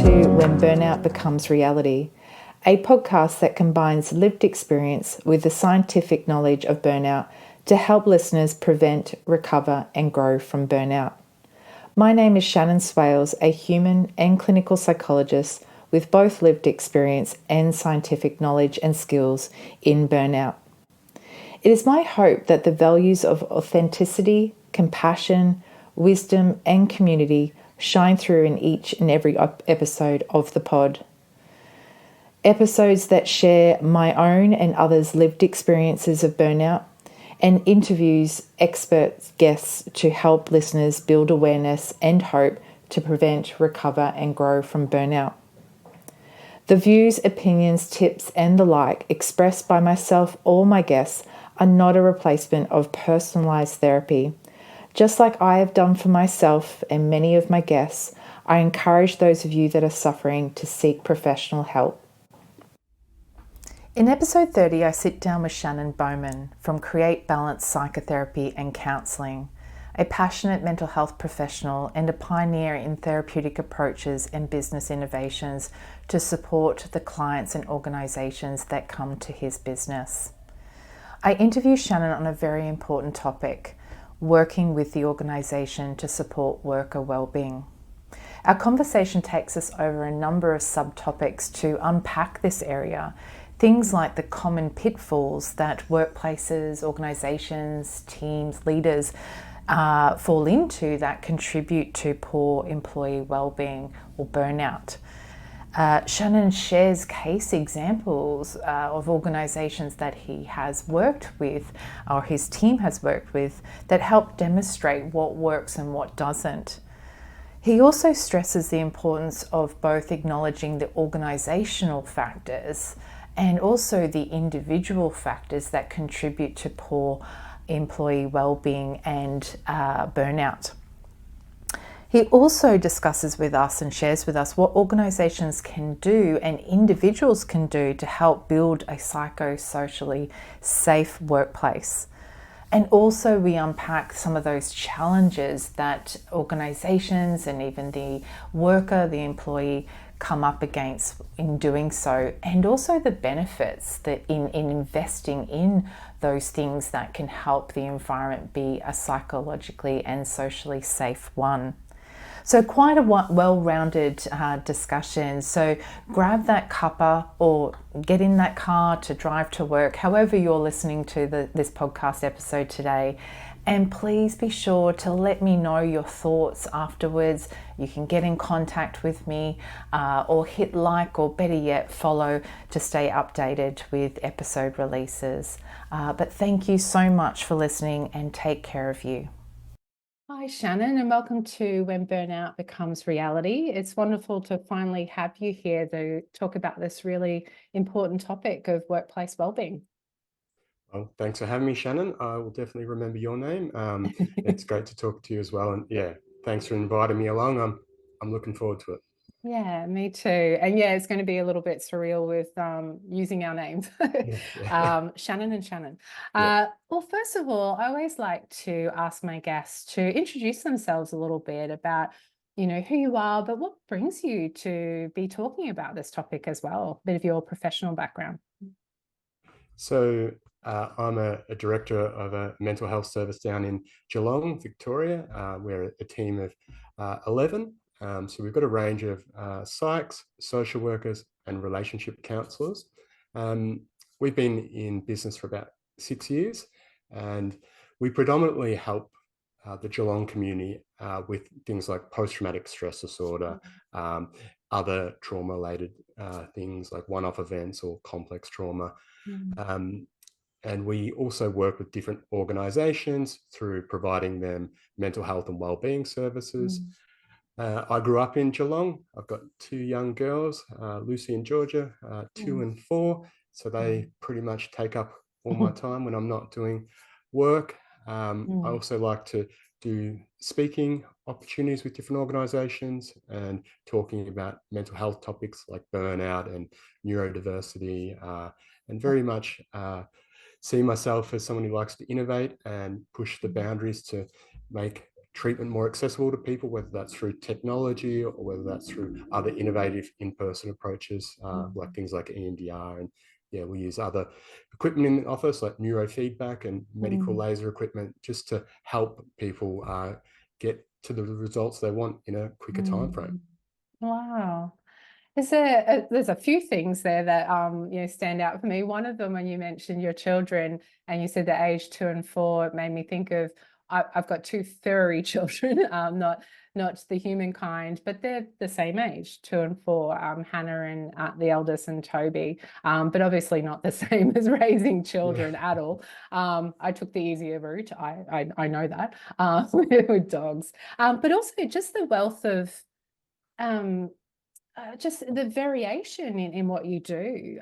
to When Burnout Becomes Reality, a podcast that combines lived experience with the scientific knowledge of burnout to help listeners prevent, recover, and grow from burnout. My name is Shannon Swales, a human and clinical psychologist with both lived experience and scientific knowledge and skills in burnout. It is my hope that the values of authenticity, compassion, wisdom, and community shine through in each and every episode of the pod. Episodes that share my own and others' lived experiences of burnout, and interviews expert guests to help listeners build awareness and hope to prevent, recover, and grow from burnout. The views, opinions, tips, and the like expressed by myself or my guests are not a replacement of personalised therapy. Just like I have done for myself and many of my guests, I encourage those of you that are suffering to seek professional help. In episode 30, I sit down with Shannon Bowman from Create Balance Psychotherapy and Counselling, a passionate mental health professional and a pioneer in therapeutic approaches and business innovations to support the clients and organisations that come to his business. I interview Shannon on a very important topic, working with the organisation to support worker wellbeing. Our conversation takes us over a number of subtopics to unpack this area, things like the common pitfalls that workplaces, organisations, teams, leaders fall into that contribute to poor employee wellbeing or burnout. Shannon shares case examples of organisations that he has worked with or his team has worked with that help demonstrate what works and what doesn't. He also stresses the importance of both acknowledging the organisational factors and also the individual factors that contribute to poor employee wellbeing and burnout. He also discusses with us and shares with us what organisations can do and individuals can do to help build a psychosocially safe workplace. And also we unpack some of those challenges that organisations and even the worker, the employee, come up against in doing so, and also the benefits that in investing in those things that can help the environment be a psychologically and socially safe one. So quite a well-rounded discussion. So grab that cuppa or get in that car to drive to work, however you're listening to this podcast episode today. And please be sure to let me know your thoughts afterwards. You can get in contact with me or hit like, or better yet, follow to stay updated with episode releases. But thank you so much for listening, and take care of you. Hi, Shannon, and welcome to When Burnout Becomes Reality. It's wonderful to finally have you here to talk about this really important topic of workplace wellbeing. Well, thanks for having me, Shannon. I will definitely remember your name. It's great to talk to you as well. And yeah, thanks for inviting me along. I'm looking forward to it. Yeah, me too. And yeah, it's going to be a little bit surreal with using our names, Shannon and Shannon. Well, first of all, I always like to ask my guests to introduce themselves a little bit about, who you are, but what brings you to be talking about this topic as well, a bit of your professional background. So I'm a director of a mental health service down in Geelong, Victoria. We're a team of 11. So we've got a range of psychs, social workers, and relationship counsellors. We've been in business for about 6 years, and we predominantly help the Geelong community with things like post-traumatic stress disorder, other trauma-related things like one-off events or complex trauma. And we also work with different organisations through providing them mental health and wellbeing services. I grew up in Geelong. I've got 2 young girls, Lucy and Georgia, 2 and 4. So they pretty much take up all my time when I'm not doing work. I also like to do speaking opportunities with different organisations and talking about mental health topics like burnout and neurodiversity, and very much see myself as someone who likes to innovate and push the boundaries to make treatment more accessible to people, whether that's through technology or whether that's through other innovative in-person approaches, like things like EMDR. And yeah, we use other equipment in the office like neurofeedback and medical laser equipment just to help people get to the results they want in a quicker time frame. Wow. There's a few things there that stand out for me. One of them, when you mentioned your children and you said the age 2 and 4, it made me think of I've got 2 furry children, not the humankind, but they're the same age, 2 and 4, Hannah and the eldest and Toby, but obviously not the same as raising children at all. I took the easier route. I know that with dogs, but also just the wealth of just the variation in what you do,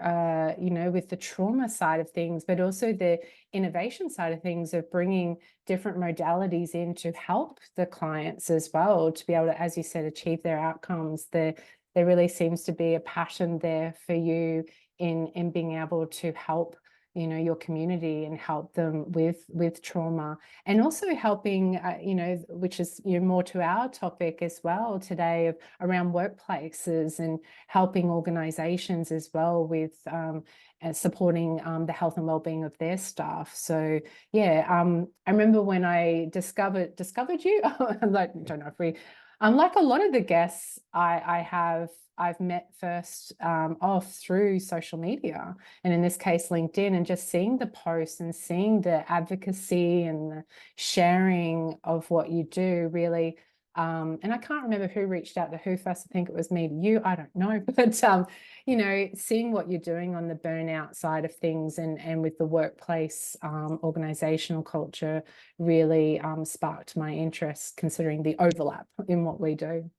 with the trauma side of things, but also the innovation side of things of bringing different modalities in to help the clients as well, to be able to, as you said, achieve their outcomes. There really seems to be a passion there for you in being able to help your community and help them with trauma, and also helping which is more to our topic as well today, of around workplaces and helping organizations as well with supporting the health and well-being of their staff. So yeah, I remember when I discovered you, like, don't know if we like a lot of the guests I've met first off through social media, and in this case LinkedIn, and just seeing the posts and seeing the advocacy and the sharing of what you do really, and I can't remember who reached out to who first. I think it was me to you, I don't know, but seeing what you're doing on the burnout side of things and with the workplace organizational culture really sparked my interest, considering the overlap in what we do.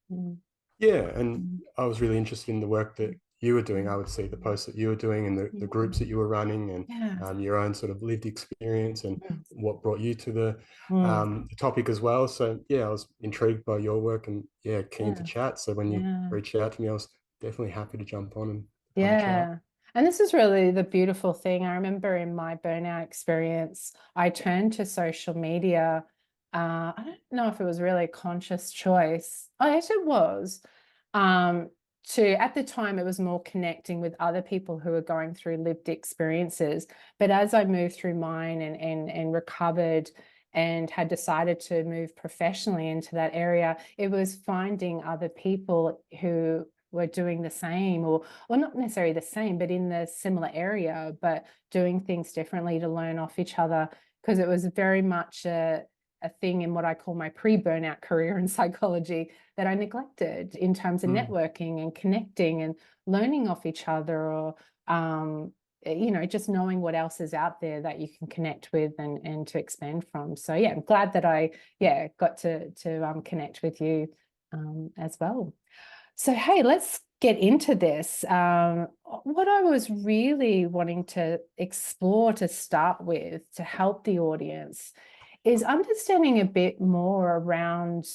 Yeah, and I was really interested in the work that you were doing. I would see the posts that you were doing and the groups that you were running, and your own sort of lived experience and what brought you to the topic as well. So yeah, I was intrigued by your work and keen to chat. So when you reached out to me, I was definitely happy to jump on and have a chat. And this is really the beautiful thing. I remember in my burnout experience, I turned to social media. I don't know if it was really a conscious choice. Oh, yes, it was. At the time, it was more connecting with other people who were going through lived experiences. But as I moved through mine and recovered and had decided to move professionally into that area, it was finding other people who were doing the same, or not necessarily the same, but in the similar area, but doing things differently to learn off each other, because it was very much a thing in what I call my pre-burnout career in psychology that I neglected in terms of networking and connecting and learning off each other, or just knowing what else is out there that you can connect with and to expand from. So yeah, I'm glad that I got to connect with you as well. So hey, let's get into this. What I was really wanting to explore to start with, to help the audience, is understanding a bit more around,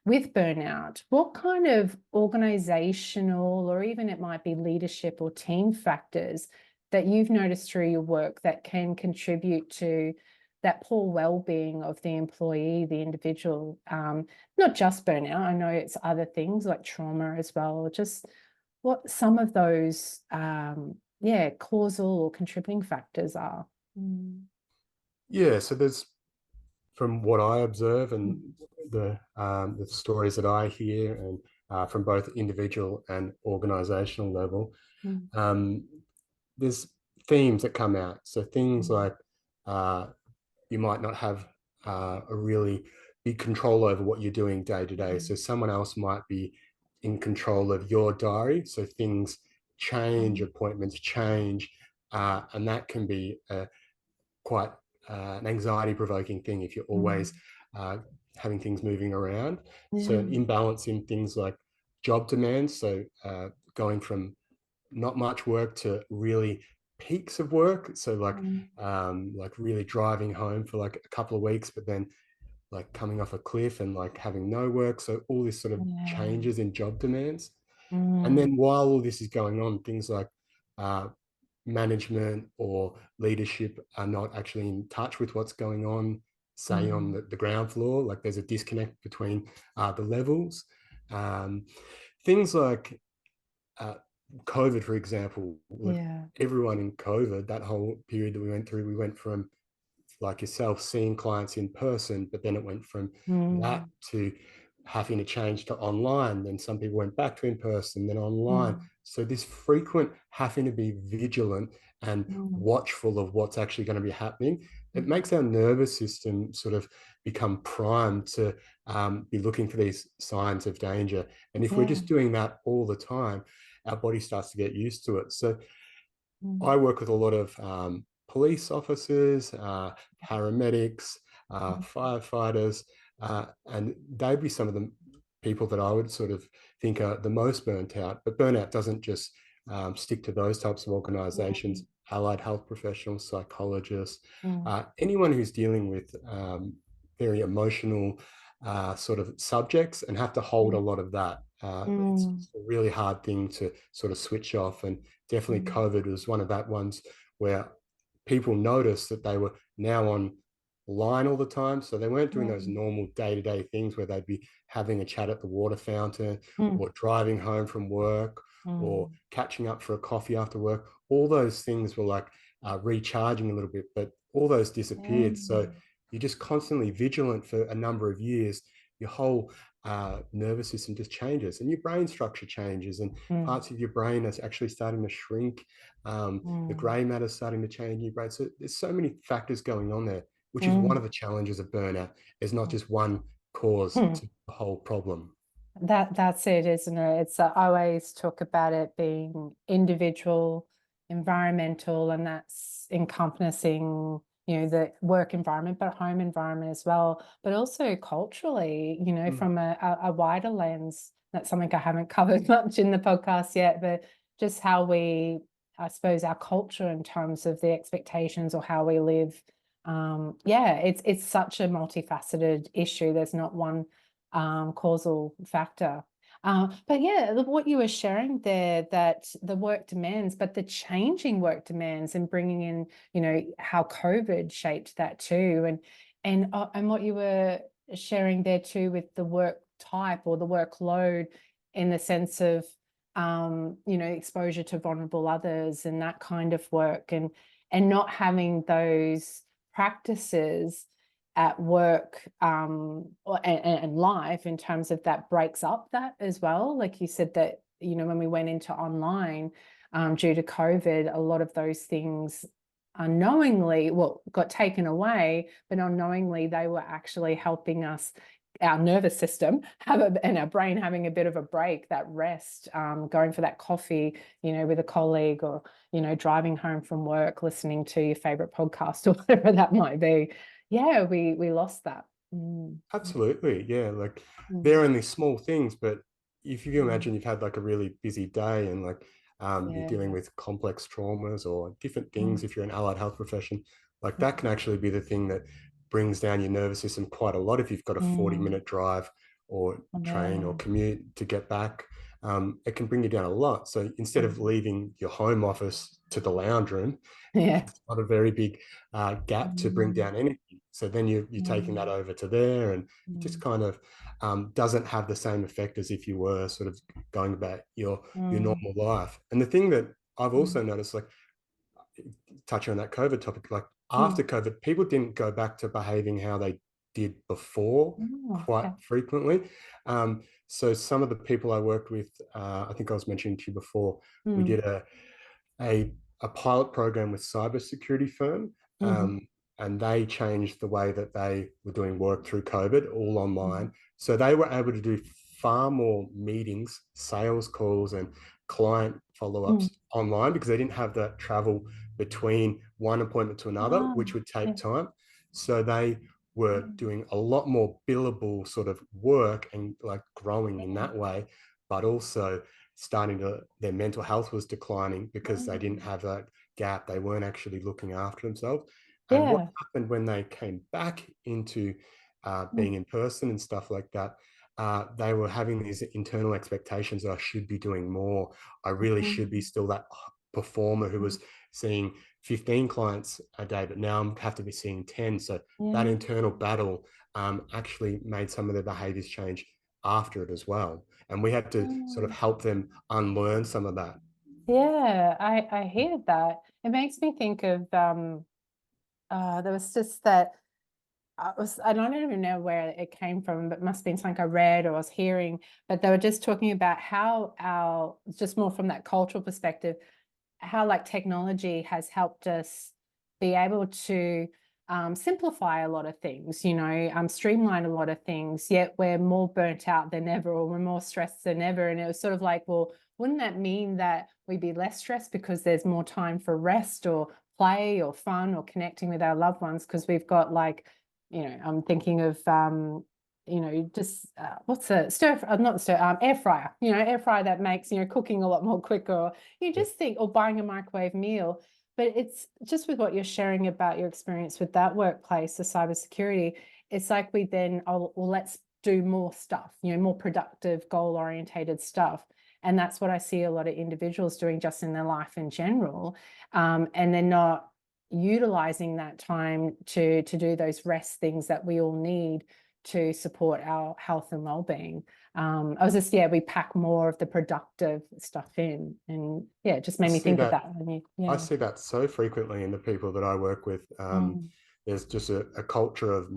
with burnout, what kind of organizational, or even it might be leadership or team factors that you've noticed through your work that can contribute to that poor well-being of the employee, the individual, not just burnout. I know it's other things like trauma as well. Just what some of those, causal or contributing factors are. Yeah, so there's, from what I observe and the stories that I hear, and from both individual and organizational level, there's themes that come out. So things like you might not have a really big control over what you're doing day to day. So someone else might be in control of your diary. So things change, appointments change, and that can be quite an anxiety-provoking thing if you're always having things moving around. So an imbalance in things like job demands. So going from not much work to really peaks of work. So like really driving home for like a couple of weeks, but then like coming off a cliff and like having no work. So all this sort of changes in job demands. And then while all this is going on, things like management or leadership are not actually in touch with what's going on. say on the ground floor. Like there's a disconnect between the levels. Things like COVID, for example, like everyone in COVID, that whole period that we went from, like yourself, seeing clients in person, but then it went from that to having to change to online. Then some people went back to in person, then online. So this frequent having to be vigilant and watchful of what's actually going to be happening, it makes our nervous system sort of become primed to be looking for these signs of danger. And if we're just doing that all the time, our body starts to get used to it. So I work with a lot of police officers, paramedics, firefighters, and they'd be some of the people that I would sort of think are the most burnt out. But burnout doesn't just stick to those types of organizations. Allied health professionals, psychologists, anyone who's dealing with very emotional sort of subjects and have to hold a lot of that. It's a really hard thing to sort of switch off. And definitely COVID was one of that ones where people noticed that they were now online all the time. So they weren't doing those normal day-to-day things where they'd be having a chat at the water fountain or driving home from work or catching up for a coffee after work. All those things were like recharging a little bit, but all those disappeared. So you're just constantly vigilant for a number of years. Your whole nervous system just changes and your brain structure changes, and parts of your brain are actually starting to shrink. The gray matter is starting to change in your brain. So there's so many factors going on there, which is one of the challenges of burnout. There's not just one cause to the whole problem. That's it, isn't it? It's I always talk about it being individual, environmental, and that's encompassing, the work environment, but home environment as well, but also culturally, from a wider lens. That's something I haven't covered much in the podcast yet, but just how I suppose our culture in terms of the expectations or how we live. It's such a multifaceted issue. There's not one causal factor. But what you were sharing there, that the work demands, but the changing work demands, and bringing in, how COVID shaped that too, and what you were sharing there too with the work type or the workload, in the sense of exposure to vulnerable others and that kind of work, and not having those practices at work and life, in terms of that breaks up that as well. Like you said, that when we went into online due to COVID, a lot of those things unknowingly got taken away, but unknowingly they were actually helping us, our nervous system and our brain having a bit of a break, that rest, going for that coffee with a colleague, or driving home from work, listening to your favorite podcast or whatever that might be. We lost that. Absolutely. Yeah, like they're only small things, but if you can imagine you've had like a really busy day and like you're dealing with complex traumas or different things, if you're an allied health profession, like that can actually be the thing that brings down your nervous system quite a lot. If you've got a 40-minute drive or train or commute to get back, it can bring you down a lot. So instead of leaving your home office to the lounge room, it's not a very big gap to bring down energy. So then you're taking that over to there, and it just kind of doesn't have the same effect as if you were sort of going about your normal life. And the thing that I've also noticed, like touching on that COVID topic, like after COVID, people didn't go back to behaving how they did before quite frequently. So some of the people I worked with, I think I was mentioning to you before, we did a pilot program with cybersecurity firm, and they changed the way that they were doing work through COVID, all online. So they were able to do far more meetings, sales calls, and client follow-ups online, because they didn't have that travel between one appointment to another, which would take time. So they were doing a lot more billable sort of work and like growing in that way, but also their mental health was declining because they didn't have that gap. They weren't actually looking after themselves. And what happened when they came back into being in person and stuff like that, they were having these internal expectations that I should be doing more. I really should be still that performer who was seeing 15 clients a day, but now I have to be seeing 10. So that Yeah. internal battle actually made some of their behaviors change after it as well. And we had to sort of help them unlearn some of that. Yeah, I hear that. It makes me think of there was just that I don't even know where it came from, but it must have been something I read or I was hearing, but they were just talking about how just more from that cultural perspective, how like technology has helped us be able to simplify a lot of things, streamline a lot of things, yet we're more burnt out than ever, or we're more stressed than ever. And it was sort of like, well, wouldn't that mean that we'd be less stressed because there's more time for rest or play or fun or connecting with our loved ones? Because we've got like, I'm thinking of just what's a air fryer, air fryer that makes, cooking a lot more quicker. You just think, or buying a microwave meal. But it's just with what you're sharing about your experience with that workplace, the cybersecurity, it's like we then, well, let's do more stuff, more productive, goal-orientated stuff. And that's what I see a lot of individuals doing just in their life in general. And they're not utilizing that time to do those rest things that we all need to support our health and well-being. We pack more of the productive stuff in, and it just made me think of that. I see that so frequently in the people that I work with. There's just a culture of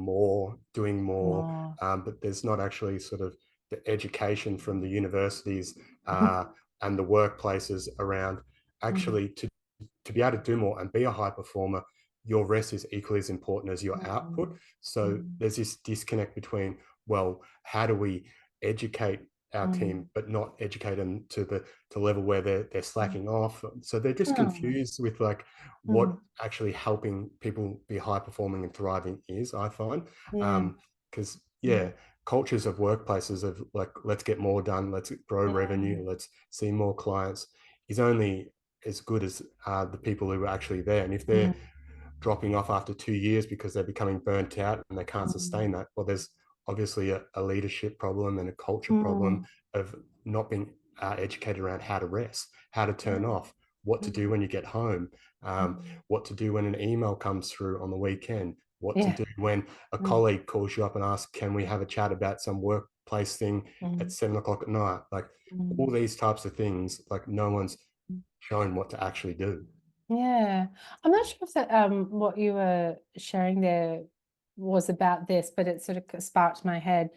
doing more, but there's not actually sort of the education from the universities and the workplaces around actually to be able to do more and be a high performer. Your rest is equally as important as your output. So there's this disconnect between, well, how do we educate our team, but not educate them to the level where they're slacking off. So they're just confused with like what actually helping people be high performing and thriving is, I find. Because cultures of workplaces of like, let's get more done, let's grow revenue, let's see more clients, is only as good as the people who are actually there. And if they're dropping off after 2 years because they're becoming burnt out and they can't sustain that, well, there's obviously a leadership problem and a culture problem of not being educated around how to rest, how to turn off, what to do when you get home, what to do when an email comes through on the weekend, what to do when a colleague calls you up and asks, can we have a chat about some workplace thing at 7:00 at night? Like all these types of things, like no one's shown what to actually do. Yeah, I'm not sure if that what you were sharing there was about this, but it sort of sparked in my head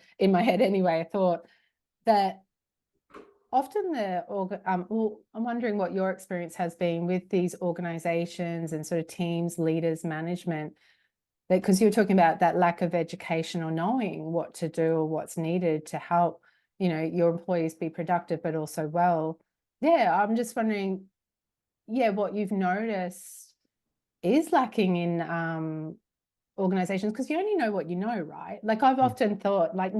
anyway. I thought that often I'm wondering what your experience has been with these organizations and sort of teams, leaders, management, because you were talking about that lack of education or knowing what to do or what's needed to help, your employees be productive, but also well. Yeah, I'm just wondering, what you've noticed is lacking in organizations, because you only know what you know, right? Like I've often thought, like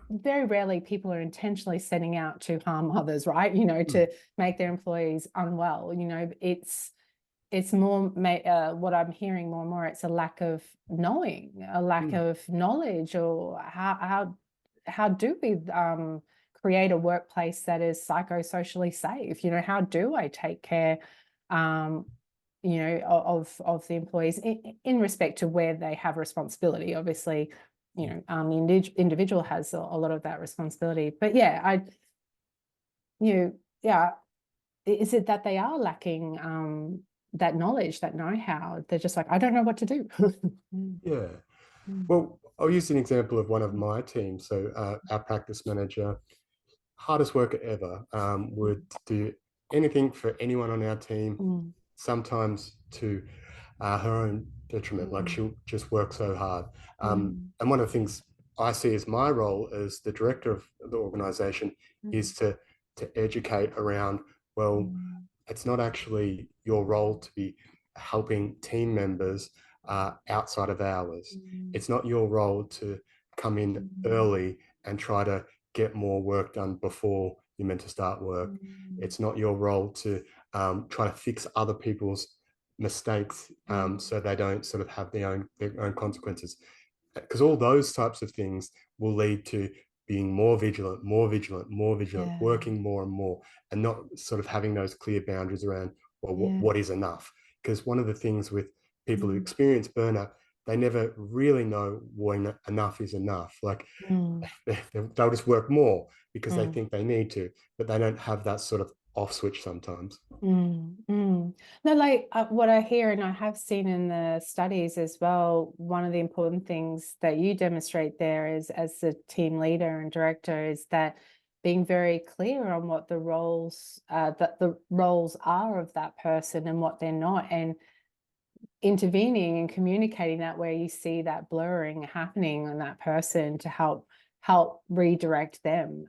very rarely people are intentionally setting out to harm others, right? To make their employees unwell. It's more what I'm hearing more and more. It's a lack of knowing, a lack of knowledge, or how do we create a workplace that is psychosocially safe? How do I take care, of the employees in respect to where they have responsibility? Obviously, the individual has a lot of that responsibility. But is it that they are lacking that knowledge, that know-how? They're just like, I don't know what to do. Well, I'll use an example of one of my teams. So our practice manager, hardest worker ever, would do anything for anyone on our team, sometimes to her own detriment. Like she'll just work so hard. And one of the things I see as my role as the director of the organization is to educate around, well, it's not actually your role to be helping team members outside of hours. It's not your role to come in early and try to get more work done before you're meant to start work. It's not your role to try to fix other people's mistakes so they don't sort of have their own consequences. Because all those types of things will lead to being more vigilant, Yeah. working more and more, and not sort of having those clear boundaries around, well, what is enough? Because one of the things with people who experience burnout, they never really know when enough is enough. Like they'll just work more because they think they need to, but they don't have that sort of off switch sometimes. No, like what I hear and I have seen in the studies as well, one of the important things that you demonstrate there is, as the team leader and director, is that being very clear on what the roles are of that person and what they're not, and intervening and communicating that where you see that blurring happening on that person to help redirect them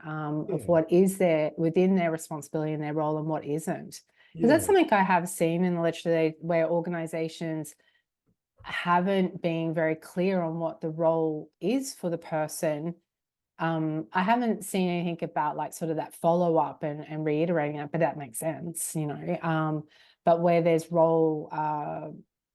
of what is there within their responsibility and their role and what isn't. Because that's something I have seen in the literature where organizations haven't been very clear on what the role is for the person. I haven't seen anything about like sort of that follow-up and reiterating that, but that makes sense, you know. But where there's role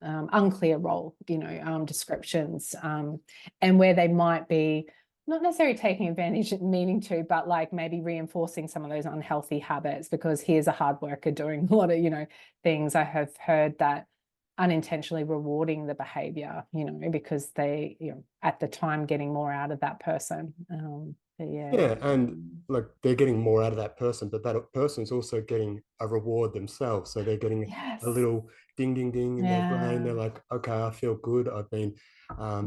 unclear role, you know, descriptions, and where they might be not necessarily taking advantage of meaning to, but like maybe reinforcing some of those unhealthy habits, because here's a hard worker doing a lot of, you know, things. I have heard that unintentionally rewarding the behavior, you know, because they, you know, at the time getting more out of that person. And like they're getting more out of that person, but that person's also getting a reward themselves. So they're getting a little ding, ding, ding in their brain. They're like, okay, I feel good. I've been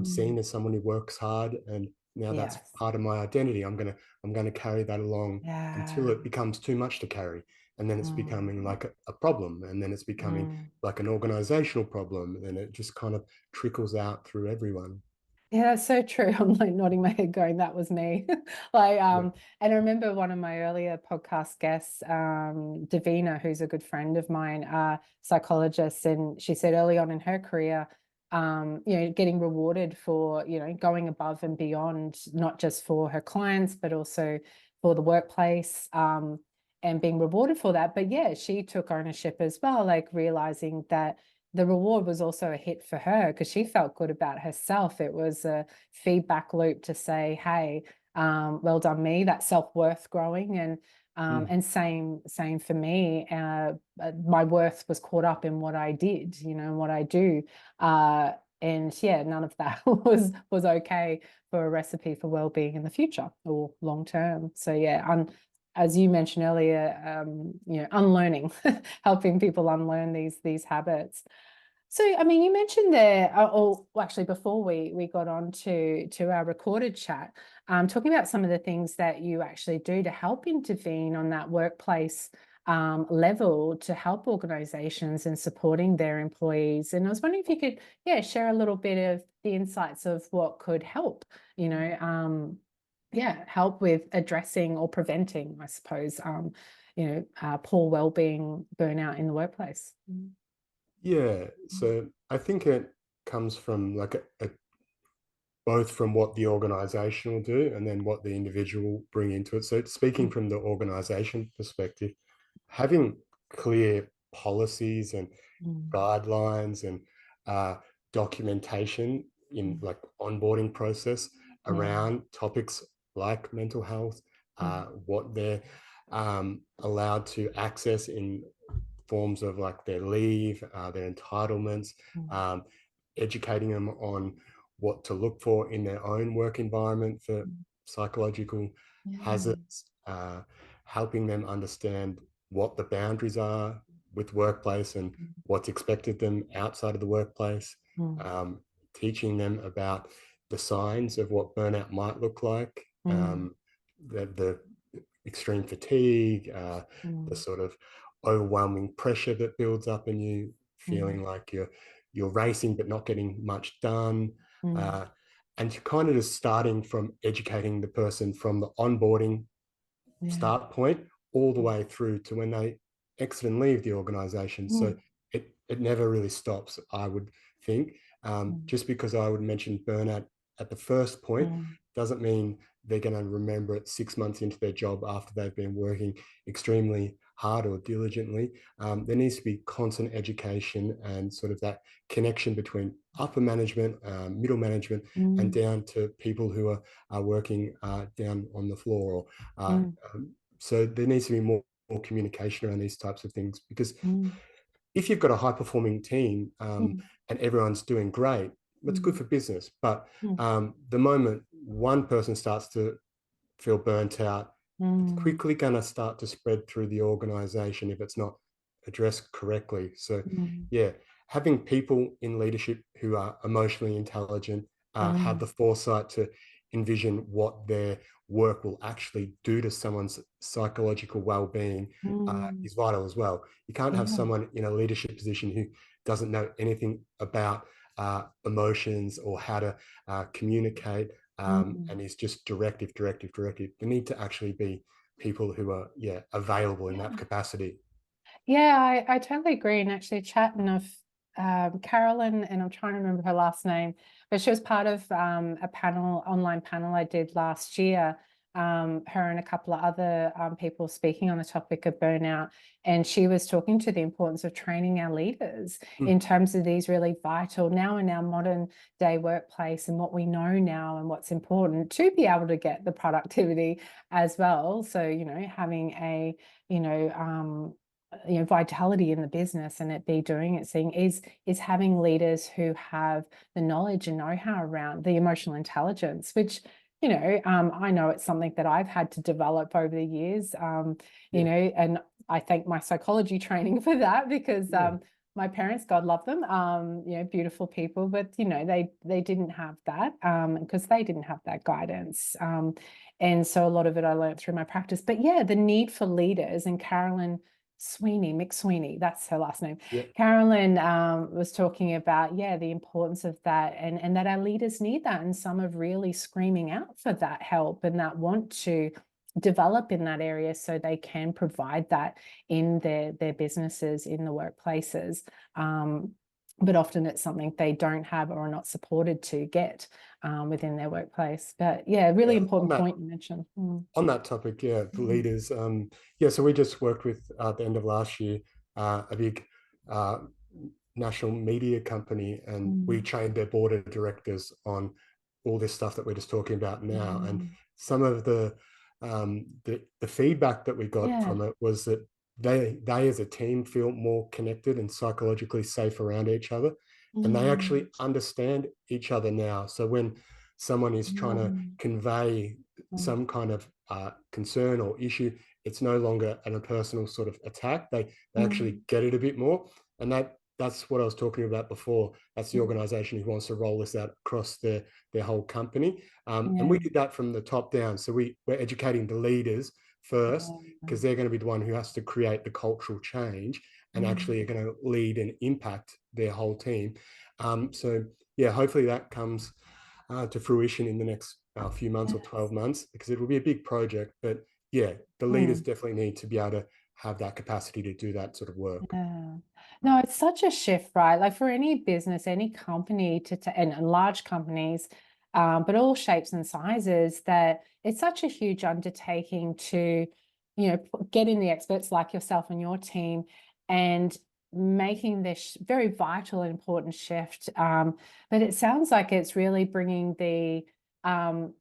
seen as someone who works hard, and now that's part of my identity. I'm gonna carry that along until it becomes too much to carry, and then it's becoming like a problem, and then it's becoming like an organizational problem, and it just kind of trickles out through everyone. Yeah, that's so true. I'm like nodding my head going, that was me. Like, and I remember one of my earlier podcast guests, Davina, who's a good friend of mine, psychologist, and she said early on in her career, you know, getting rewarded for, you know, going above and beyond, not just for her clients, but also for the workplace, and being rewarded for that. But yeah, she took ownership as well, like realizing that the reward was also a hit for her because she felt good about herself. It was a feedback loop to say, hey, well done me, that self-worth growing. And same for me. My worth was caught up in what I did, you know, what I do. And yeah, none of that was okay for a recipe for well-being in the future or long term. So yeah, as you mentioned earlier, you know, unlearning, helping people unlearn these habits. So, I mean, you mentioned there, or actually before we got on to our recorded chat, talking about some of the things that you actually do to help intervene on that workplace level to help organizations in supporting their employees. And I was wondering if you could, share a little bit of the insights of what could help, you know, help with addressing or preventing, I suppose, poor well-being, burnout in the workplace. Yeah, so I think it comes from like both from what the organization will do and then what the individual bring into it. So speaking from the organization perspective, having clear policies and guidelines and documentation in like onboarding process around topics like mental health, what they're allowed to access in forms of like their leave, their entitlements, educating them on what to look for in their own work environment for psychological hazards, helping them understand what the boundaries are with workplace and what's expected of them outside of the workplace, teaching them about the signs of what burnout might look like, the extreme fatigue, the sort of overwhelming pressure that builds up in you, feeling like you're racing but not getting much done, and you're kind of just starting from educating the person from the onboarding start point all the way through to when they exit and leave the organization. So it never really stops, I would think. Just because I would mention burnout at the first point doesn't mean they're going to remember it 6 months into their job after they've been working extremely hard or diligently. There needs to be constant education and sort of that connection between upper management, middle management, and down to people who are working down on the floor. So there needs to be more communication around these types of things, because if you've got a high performing team and everyone's doing great, that's good for business. But the moment one person starts to feel burnt out, it's quickly going to start to spread through the organization if it's not addressed correctly. So yeah, having people in leadership who are emotionally intelligent, have the foresight to envision what their work will actually do to someone's psychological well-being is vital as well. You can't have someone in a leadership position who doesn't know anything about emotions or how to communicate, and is just directive. There need to actually be people who are available in that capacity. Yeah, I totally agree. And actually chatting of Carolyn, and I'm trying to remember her last name, but she was part of a online panel I did last year, her and a couple of other people speaking on the topic of burnout. And she was talking to the importance of training our leaders in terms of these really vital, now in our modern day workplace, and what we know now and what's important to be able to get the productivity as well. So, having a, vitality in the business and it be doing its thing is having leaders who have the knowledge and know-how around the emotional intelligence, which I know it's something that I've had to develop over the years, and I thank my psychology training for that, because my parents, God love them, beautiful people, but they didn't have that, because they didn't have that guidance, and so a lot of it I learned through my practice. But the need for leaders, and Carolyn McSweeney, that's her last name. Carolyn was talking about, the importance of that, and that our leaders need that. And some are really screaming out for that help and that want to develop in that area so they can provide that in their businesses, in the workplaces. But often it's something they don't have or are not supported to get within their workplace. But really important point you mentioned. On that topic, the leaders. So we just worked with, at the end of last year, a big national media company, and we trained their board of directors on all this stuff that we're just talking about now. And some of the feedback that we got from it was that they as a team feel more connected and psychologically safe around each other, and they actually understand each other now. So when someone is trying to convey some kind of concern or issue, it's no longer a personal sort of attack. They actually get it a bit more, and that's what I was talking about before. That's the organization who wants to roll this out across their whole company, and we did that from the top down. So we're educating the leaders first, because they're going to be the one who has to create the cultural change and actually are going to lead and impact their whole team. So hopefully that comes to fruition in the next few months or 12 months, because it will be a big project. But the leaders definitely need to be able to have that capacity to do that sort of work. No, it's such a shift, right? Like for any business, any company and large companies, but all shapes and sizes, that it's such a huge undertaking to, get in the experts like yourself and your team and making this very vital and important shift. But it sounds like it's really bringing the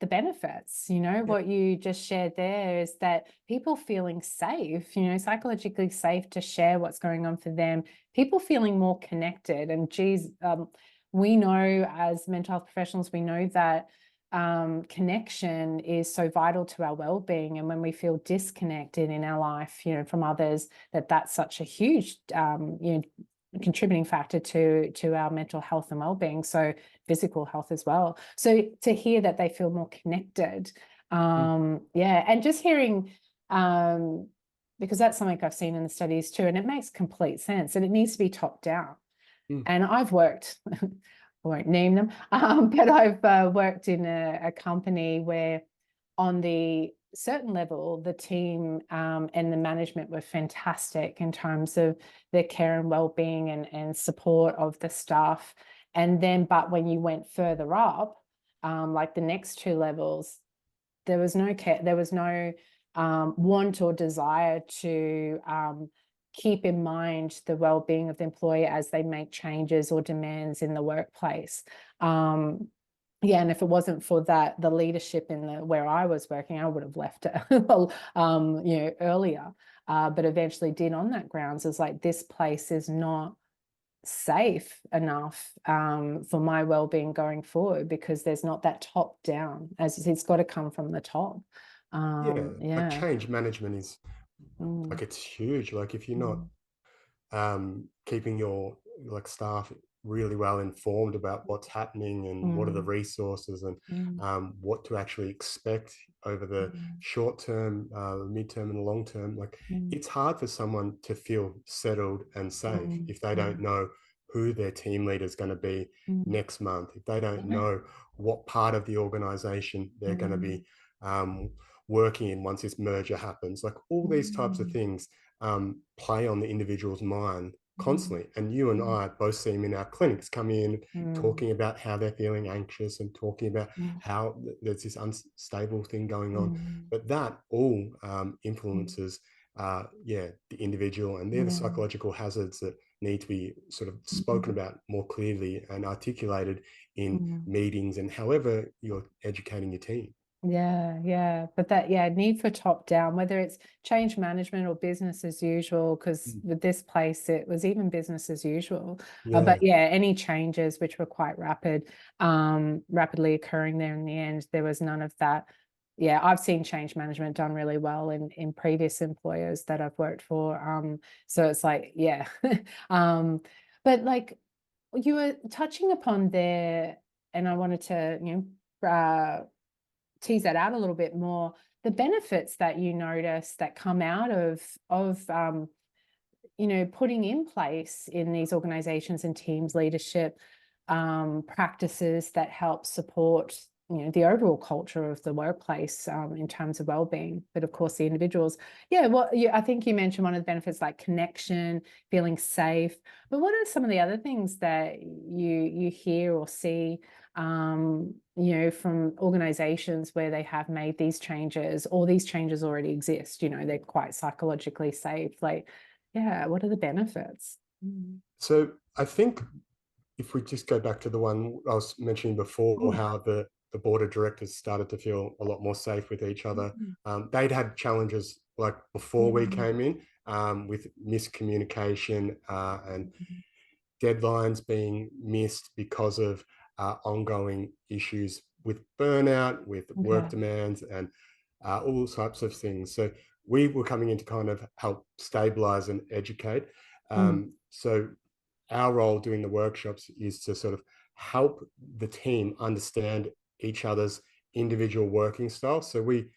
benefits, what you just shared there is that people feeling safe, psychologically safe to share what's going on for them, people feeling more connected. And we know as mental health professionals, we know that connection is so vital to our well-being. And when we feel disconnected in our life, from others, that's such a huge, contributing factor to our mental health and well-being, so physical health as well. So to hear that they feel more connected, and just hearing, because that's something I've seen in the studies too, and it makes complete sense, and it needs to be top down. And I've worked, I won't name them, but I've worked in a company where on the certain level, the team and the management were fantastic in terms of their care and well-being and support of the staff. And then, but when you went further up, like the next two levels, there was no care, there was no want or desire to keep in mind the well-being of the employee as they make changes or demands in the workplace. Yeah, and if it wasn't for that, the leadership in where I was working, I would have left it, earlier. But eventually did on that grounds. Is like, this place is not safe enough for my well-being going forward, because there's not that top down, as it's got to come from the top. Like change management is like, it's huge. Like, if you're not keeping your staff really well informed about what's happening and what are the resources and what to actually expect over the short term, mid-term and the long term, like it's hard for someone to feel settled and safe if they don't know who their team leader is going to be next month, if they don't know what part of the organization they're going to be working in once this merger happens. Like, all these types of things play on the individual's mind constantly. And you and I both see them in our clinics, come in talking about how they're feeling anxious and talking about how there's this unstable thing going on. But that all influences the individual, and they're the psychological hazards that need to be sort of spoken about more clearly and articulated in meetings and however you're educating your team. But that need for top down, whether it's change management or business as usual, because with this place it was even business as usual. But any changes which were quite rapidly occurring there, in the end there was none of that. I've seen change management done really well in previous employers that I've worked for. So it's like, but like you were touching upon there, and I wanted to tease that out a little bit more, the benefits that you notice that come out of putting in place in these organizations and teams leadership practices that help support the overall culture of the workplace in terms of well-being, but of course the individuals. I think you mentioned one of the benefits, like connection, feeling safe, but what are some of the other things that you hear or see from organizations where they have made these changes, or these changes already exist, they're quite psychologically safe? Like, what are the benefits? So I think if we just go back to the one I was mentioning before, how the board of directors started to feel a lot more safe with each other. They'd had challenges like before we came in with miscommunication and deadlines being missed because of ongoing issues with burnout, with work demands, and all types of things. So we were coming in to kind of help stabilize and educate. So our role doing the workshops is to sort of help the team understand each other's individual working style. So we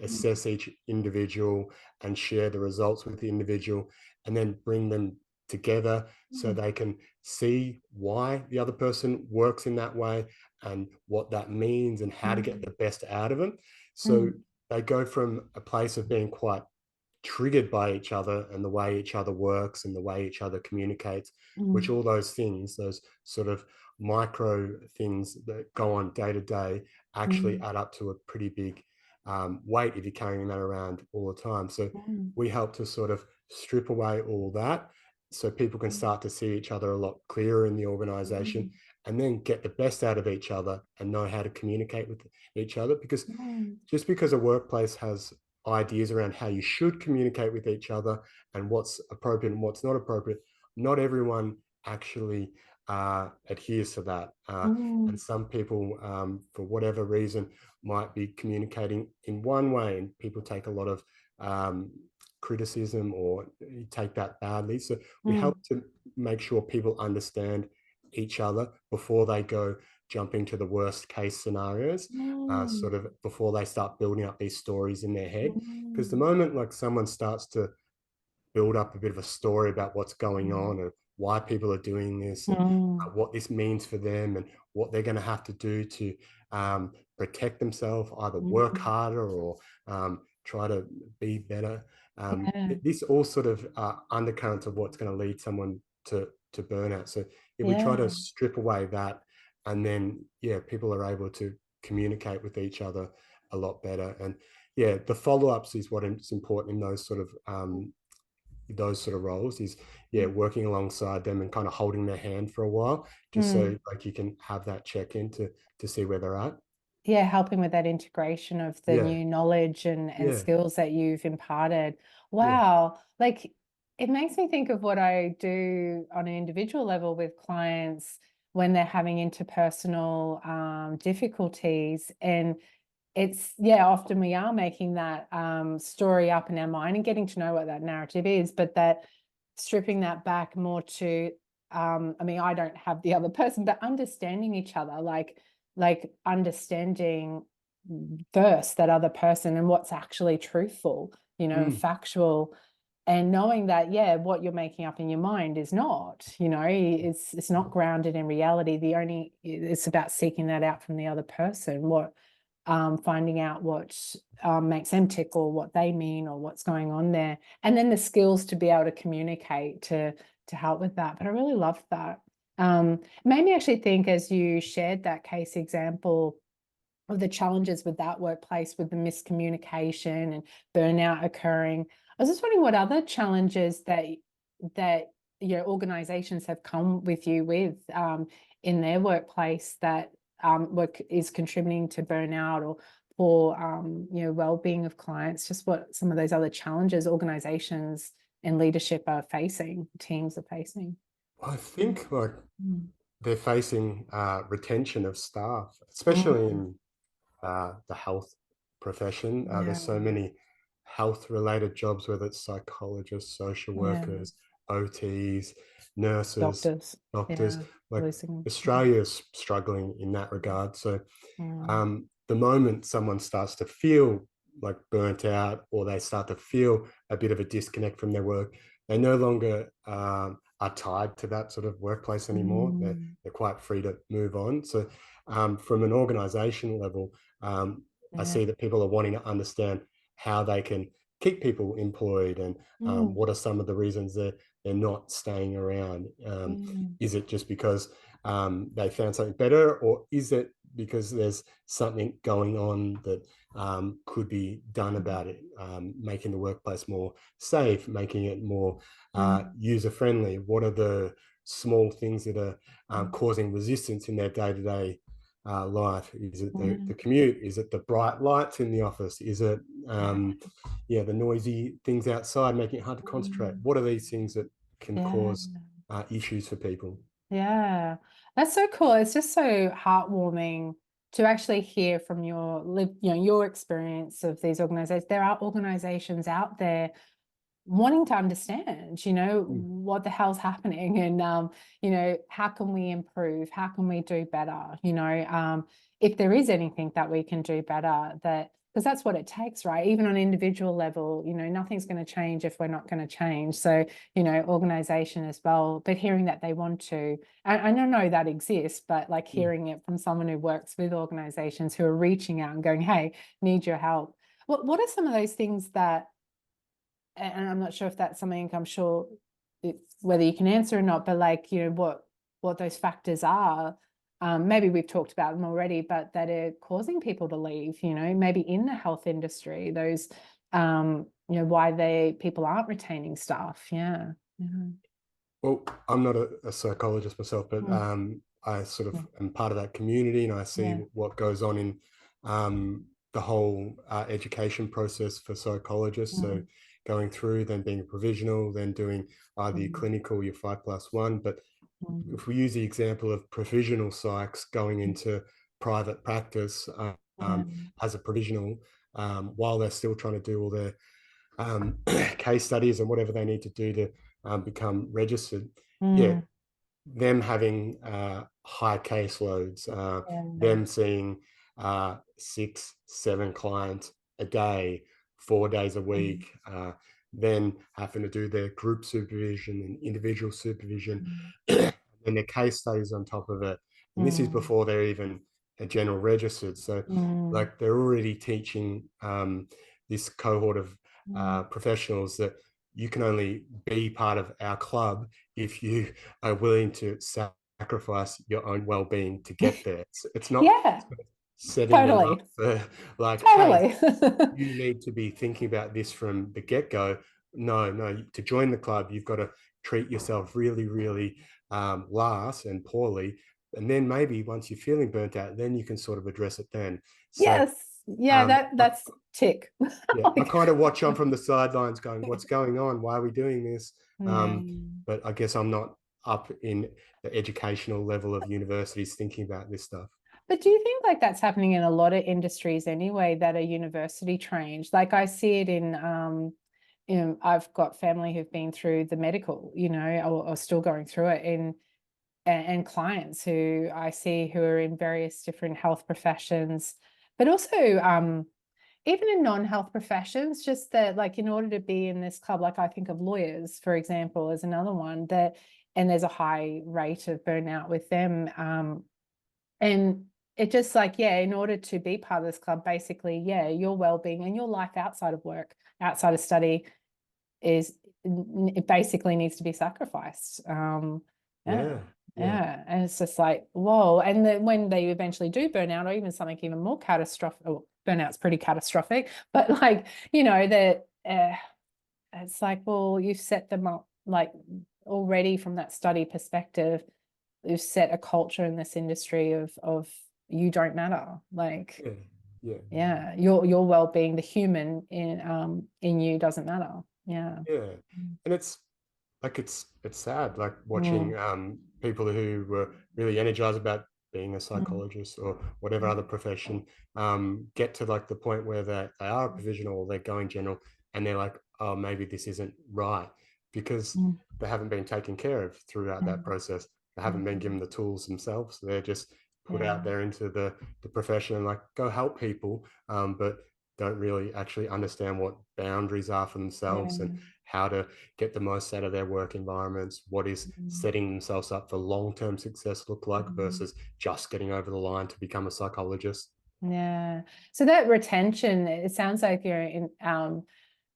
assess each individual and share the results with the individual, and then bring them together so they can see why the other person works in that way and what that means and how to get the best out of them. So they go from a place of being quite triggered by each other and the way each other works and the way each other communicates, which all those things, those sort of micro things that go on day to day, actually add up to a pretty big weight if you're carrying that around all the time. So we help to sort of strip away all that so people can start to see each other a lot clearer in the organization, and then get the best out of each other and know how to communicate with each other. Because just because a workplace has ideas around how you should communicate with each other and what's appropriate and what's not appropriate, not everyone actually adheres to that. And some people, for whatever reason, might be communicating in one way, and people take a lot of criticism or take that badly. So we help to make sure people understand each other before they go jumping to the worst case scenarios, sort of before they start building up these stories in their head. Because the moment like someone starts to build up a bit of a story about what's going on and why people are doing this and what this means for them and what they're going to have to do to protect themselves, either work harder or try to be better. This all sort of undercurrents of what's going to lead someone to burnout. So if we try to strip away that, and then people are able to communicate with each other a lot better. And yeah, the follow-ups is what is important in those sort of roles, is working alongside them and kind of holding their hand for a while, just so like you can have that check-in to see where they're at. Yeah, helping with that integration of the new knowledge and skills that you've imparted. Wow. Like, it makes me think of what I do on an individual level with clients when they're having interpersonal difficulties. And it's, often we are making that story up in our mind and getting to know what that narrative is, but that stripping that back more to, I mean, I don't have the other person, but understanding each other, like understanding first that other person and what's actually truthful, and factual, and knowing that, what you're making up in your mind is not, it's not grounded in reality. It's about seeking that out from the other person, finding out what makes them tick, or what they mean, or what's going on there. And then the skills to be able to communicate to help with that. But I really loved that. Made me actually think, as you shared that case example of the challenges with that workplace, with the miscommunication and burnout occurring. I was just wondering what other challenges that organizations have come with you with in their workplace that work is contributing to burnout or well-being of clients. Just what some of those other challenges organizations and leadership are facing, teams are facing. I think they're facing retention of staff, especially in the health profession. There's so many health-related jobs, whether it's psychologists, social workers, OTs, nurses, doctors. Like, Australia is struggling in that regard. So the moment someone starts to feel like burnt out, or they start to feel a bit of a disconnect from their work, they no longer are tied to that sort of workplace anymore. They're quite free to move on. So from an organizational level, I see that people are wanting to understand how they can keep people employed, and what are some of the reasons they're not staying around. Is it just because they found something better, or is it because there's something going on that could be done about it, making the workplace more safe, making it more user-friendly? What are the small things that are causing resistance in their day-to-day life? Is it the commute? Is it the bright lights in the office? Is it the noisy things outside making it hard to concentrate? What are these things that can cause issues for people? Yeah, that's so cool. It's just so heartwarming to actually hear from your experience of these organizations. There are organizations out there wanting to understand, what the hell's happening, and how can we improve? How can we do better? If there is anything that we can do better, because that's what it takes, right? Even on an individual level, nothing's going to change if we're not going to change. So, organization as well, but hearing that they want to, I don't know that exists, but like hearing it from someone who works with organizations who are reaching out and going, hey, need your help. What are some of those things that, and I'm not sure if that's something, I'm sure whether you can answer or not, but like, what those factors are. Maybe we've talked about them already, but that are causing people to leave, maybe in the health industry, those, why people aren't retaining staff. Yeah. Well, I'm not a psychologist myself, but I sort of am part of that community, and I see what goes on in the whole education process for psychologists. So going through, then being a provisional, then doing either your clinical, your 5+1. But if we use the example of provisional psychs going into private practice as a provisional, while they're still trying to do all their case studies and whatever they need to do to become registered, them having high caseloads, them seeing 6-7 clients a day, 4 days a week, then having to do their group supervision and individual supervision, and their case studies on top of it. And this is before they're even a general registered. So like, they're already teaching this cohort of professionals that you can only be part of our club if you are willing to sacrifice your own well-being to get there. It's not setting them Totally. up for like, hey, Totally. you need to be thinking about this from the get-go. No, to join the club, you've got to treat yourself really, really last and poorly. And then maybe once you're feeling burnt out, then you can sort of address it then. So Yes. Yeah, that's tick. yeah, I Like, kind of watch on from the sidelines going, what's going on? Why are we doing this? yeah. But I guess I'm not up in the educational level of universities thinking about this stuff. But do you think like that's happening in a lot of industries anyway that are university trained? Like I see it in I've got family who've been through the medical, or still going through it and clients who I see who are in various different health professions, but also even in non-health professions, just that like in order to be in this club, like I think of lawyers, for example, as another one and there's a high rate of burnout with them. And it just like, yeah, in order to be part of this club, basically, yeah, your well-being and your life outside of work, outside of study it basically needs to be sacrificed. Yeah. And it's just like, whoa. And then when they eventually do burn out, or even something even more catastrophic, burnout's pretty catastrophic, but like, that it's like, well, you've set them up like already from that study perspective, you've set a culture in this industry of you don't matter. Like, yeah, your well-being, the human in you doesn't matter. Yeah. And it's like it's sad, like watching people who were really energized about being a psychologist or whatever other profession get to like the point where they are a provisional or they're going general, and they're like, oh, maybe this isn't right, because they haven't been taken care of throughout that process. They haven't been given the tools themselves. They're just put out there into the profession and like go help people, but don't really actually understand what boundaries are for themselves and how to get the most out of their work environments, what is setting themselves up for long-term success look like versus just getting over the line to become a psychologist. Yeah. So that retention, it sounds like you're in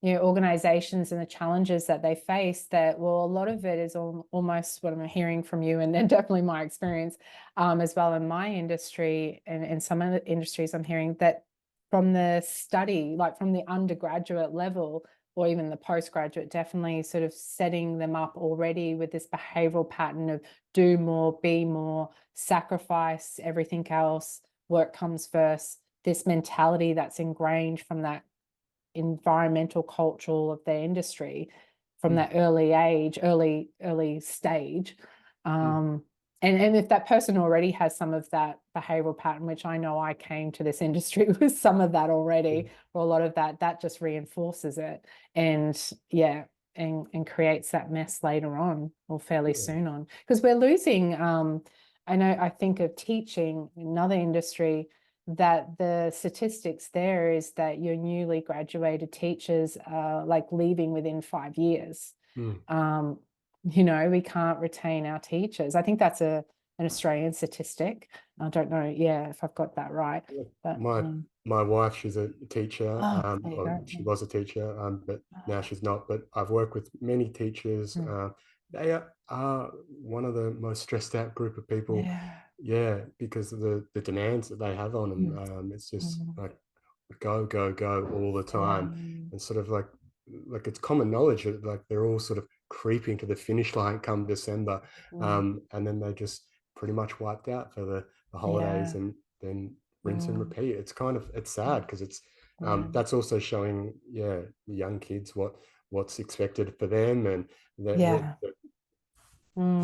organizations and the challenges that they face, that, well, a lot of it is almost what I'm hearing from you, and then definitely my experience as well in my industry and some of the industries I'm hearing that from the study, like from the undergraduate level or even the postgraduate, definitely sort of setting them up already with this behavioral pattern of do more, be more, sacrifice everything else, work comes first, this mentality that's ingrained from that environmental cultural of their industry from that early stage. And if that person already has some of that behavioral pattern, which I know I came to this industry with some of that already, or a lot of that just reinforces it and creates that mess later on or fairly soon on, because we're losing I think of teaching, another industry, that the statistics there is that your newly graduated teachers are like leaving within 5 years. We can't retain our teachers. I think that's an Australian statistic. I don't know, if I've got that right. But my wife, she's a teacher. or she was a teacher, but now she's not. But I've worked with many teachers. They are one of the most stressed out group of people. Because of the demands that they have on them. It's just like go all the time, and sort of like it's common knowledge that like they're all sort of creeping to the finish line come December, and then they just pretty much wiped out for the holidays, and then rinse and repeat. It's sad because it's that's also showing the young kids what's expected for them, and the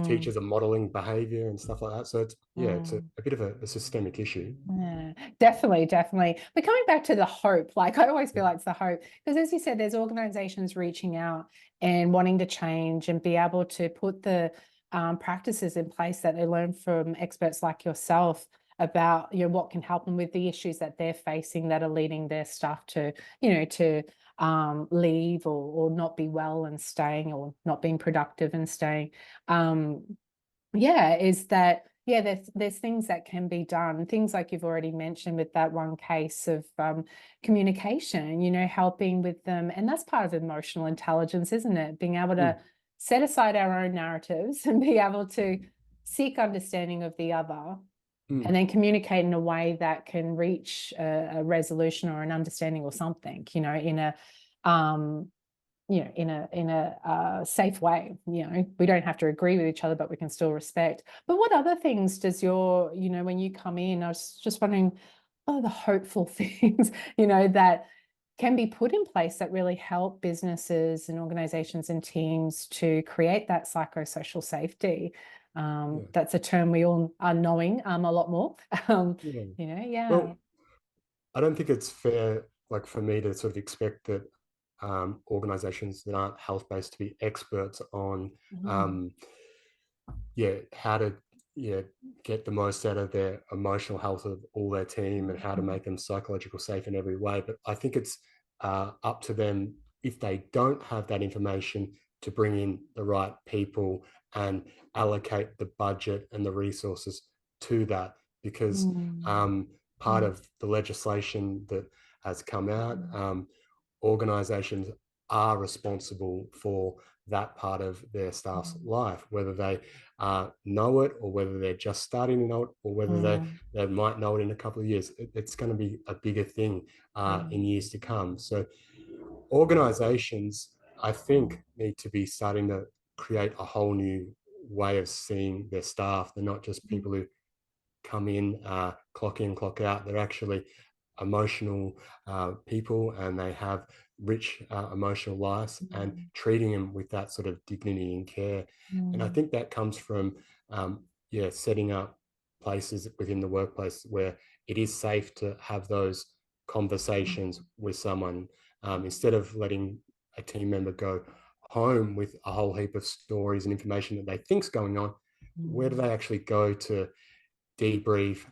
teachers are modeling behavior and stuff like that. So it's a bit of a systemic issue. Yeah, definitely. But coming back to the hope, like I always feel like it's the hope, because as you said, there's organizations reaching out and wanting to change and be able to put the practices in place that they learn from experts like yourself about what can help them with the issues that they're facing that are leading their staff to leave or not be well and staying, or not being productive and staying. Is that there's things that can be done, things like you've already mentioned with that one case of communication, helping with them. And that's part of emotional intelligence, isn't it? Being able to set aside our own narratives and be able to seek understanding of the other, and then communicate in a way that can reach a resolution or an understanding or something, in a safe way. We don't have to agree with each other, but we can still respect. But what other things does when you come in, I was just wondering, what are the hopeful things, that can be put in place that really help businesses and organizations and teams to create that psychosocial safety? That's a term we all are knowing a lot more. Well, I don't think it's fair, for me to sort of expect that organizations that aren't health-based to be experts on how to get the most out of their emotional health of all their team and how to make them psychological safe in every way. But I think it's up to them, if they don't have that information, to bring in the right people and allocate the budget and the resources to that, because part of the legislation that has come out, organizations are responsible for that part of their staff's life, whether they know it or whether they're just starting to know it, or whether they might know it in a couple of years. It's going to be a bigger thing in years to come. So organizations, I think, need to be starting to create a whole new way of seeing their staff. They're not just people who come in, clock in, clock out. They're actually emotional people, and they have rich emotional lives, and treating them with that sort of dignity and care. And I think that comes from setting up places within the workplace where it is safe to have those conversations with someone, instead of letting a team member go home with a whole heap of stories and information that they think's going on. Where do they actually go to debrief,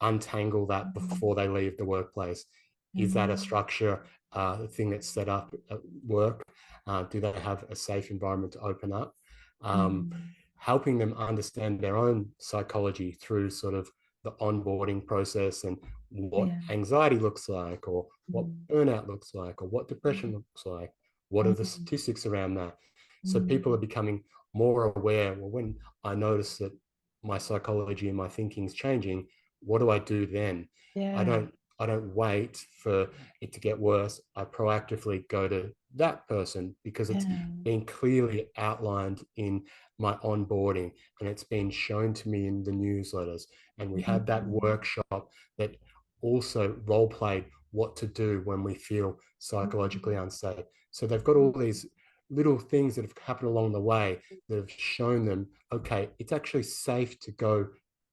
untangle that before they leave the workplace? Is that a structure, thing that's set up at work? Do they have a safe environment to open up? Helping them understand their own psychology through sort of the onboarding process, and what anxiety looks like, or what burnout looks like, or what depression looks like. What are the statistics around that? So people are becoming more aware. Well, when I notice that my psychology and my thinking is changing, what do I do then? I don't wait for it to get worse. I proactively go to that person, because it's been clearly outlined in my onboarding, and it's been shown to me in the newsletters. And we had that workshop that also role played what to do when we feel psychologically unsafe. So they've got all these little things that have happened along the way that have shown them, okay, it's actually safe to go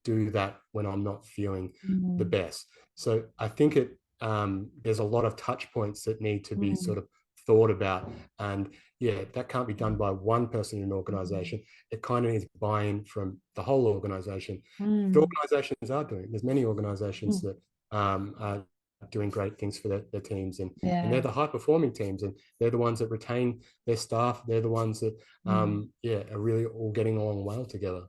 do that when I'm not feeling the best. So I think there's a lot of touch points that need to be sort of thought about. And that can't be done by one person in an organization. It kind of needs buy-in from the whole organization. The organizations are doing, there's many organizations that are doing great things for their teams, and they're the high performing teams, and they're the ones that retain their staff. They're the ones that are really all getting along well together.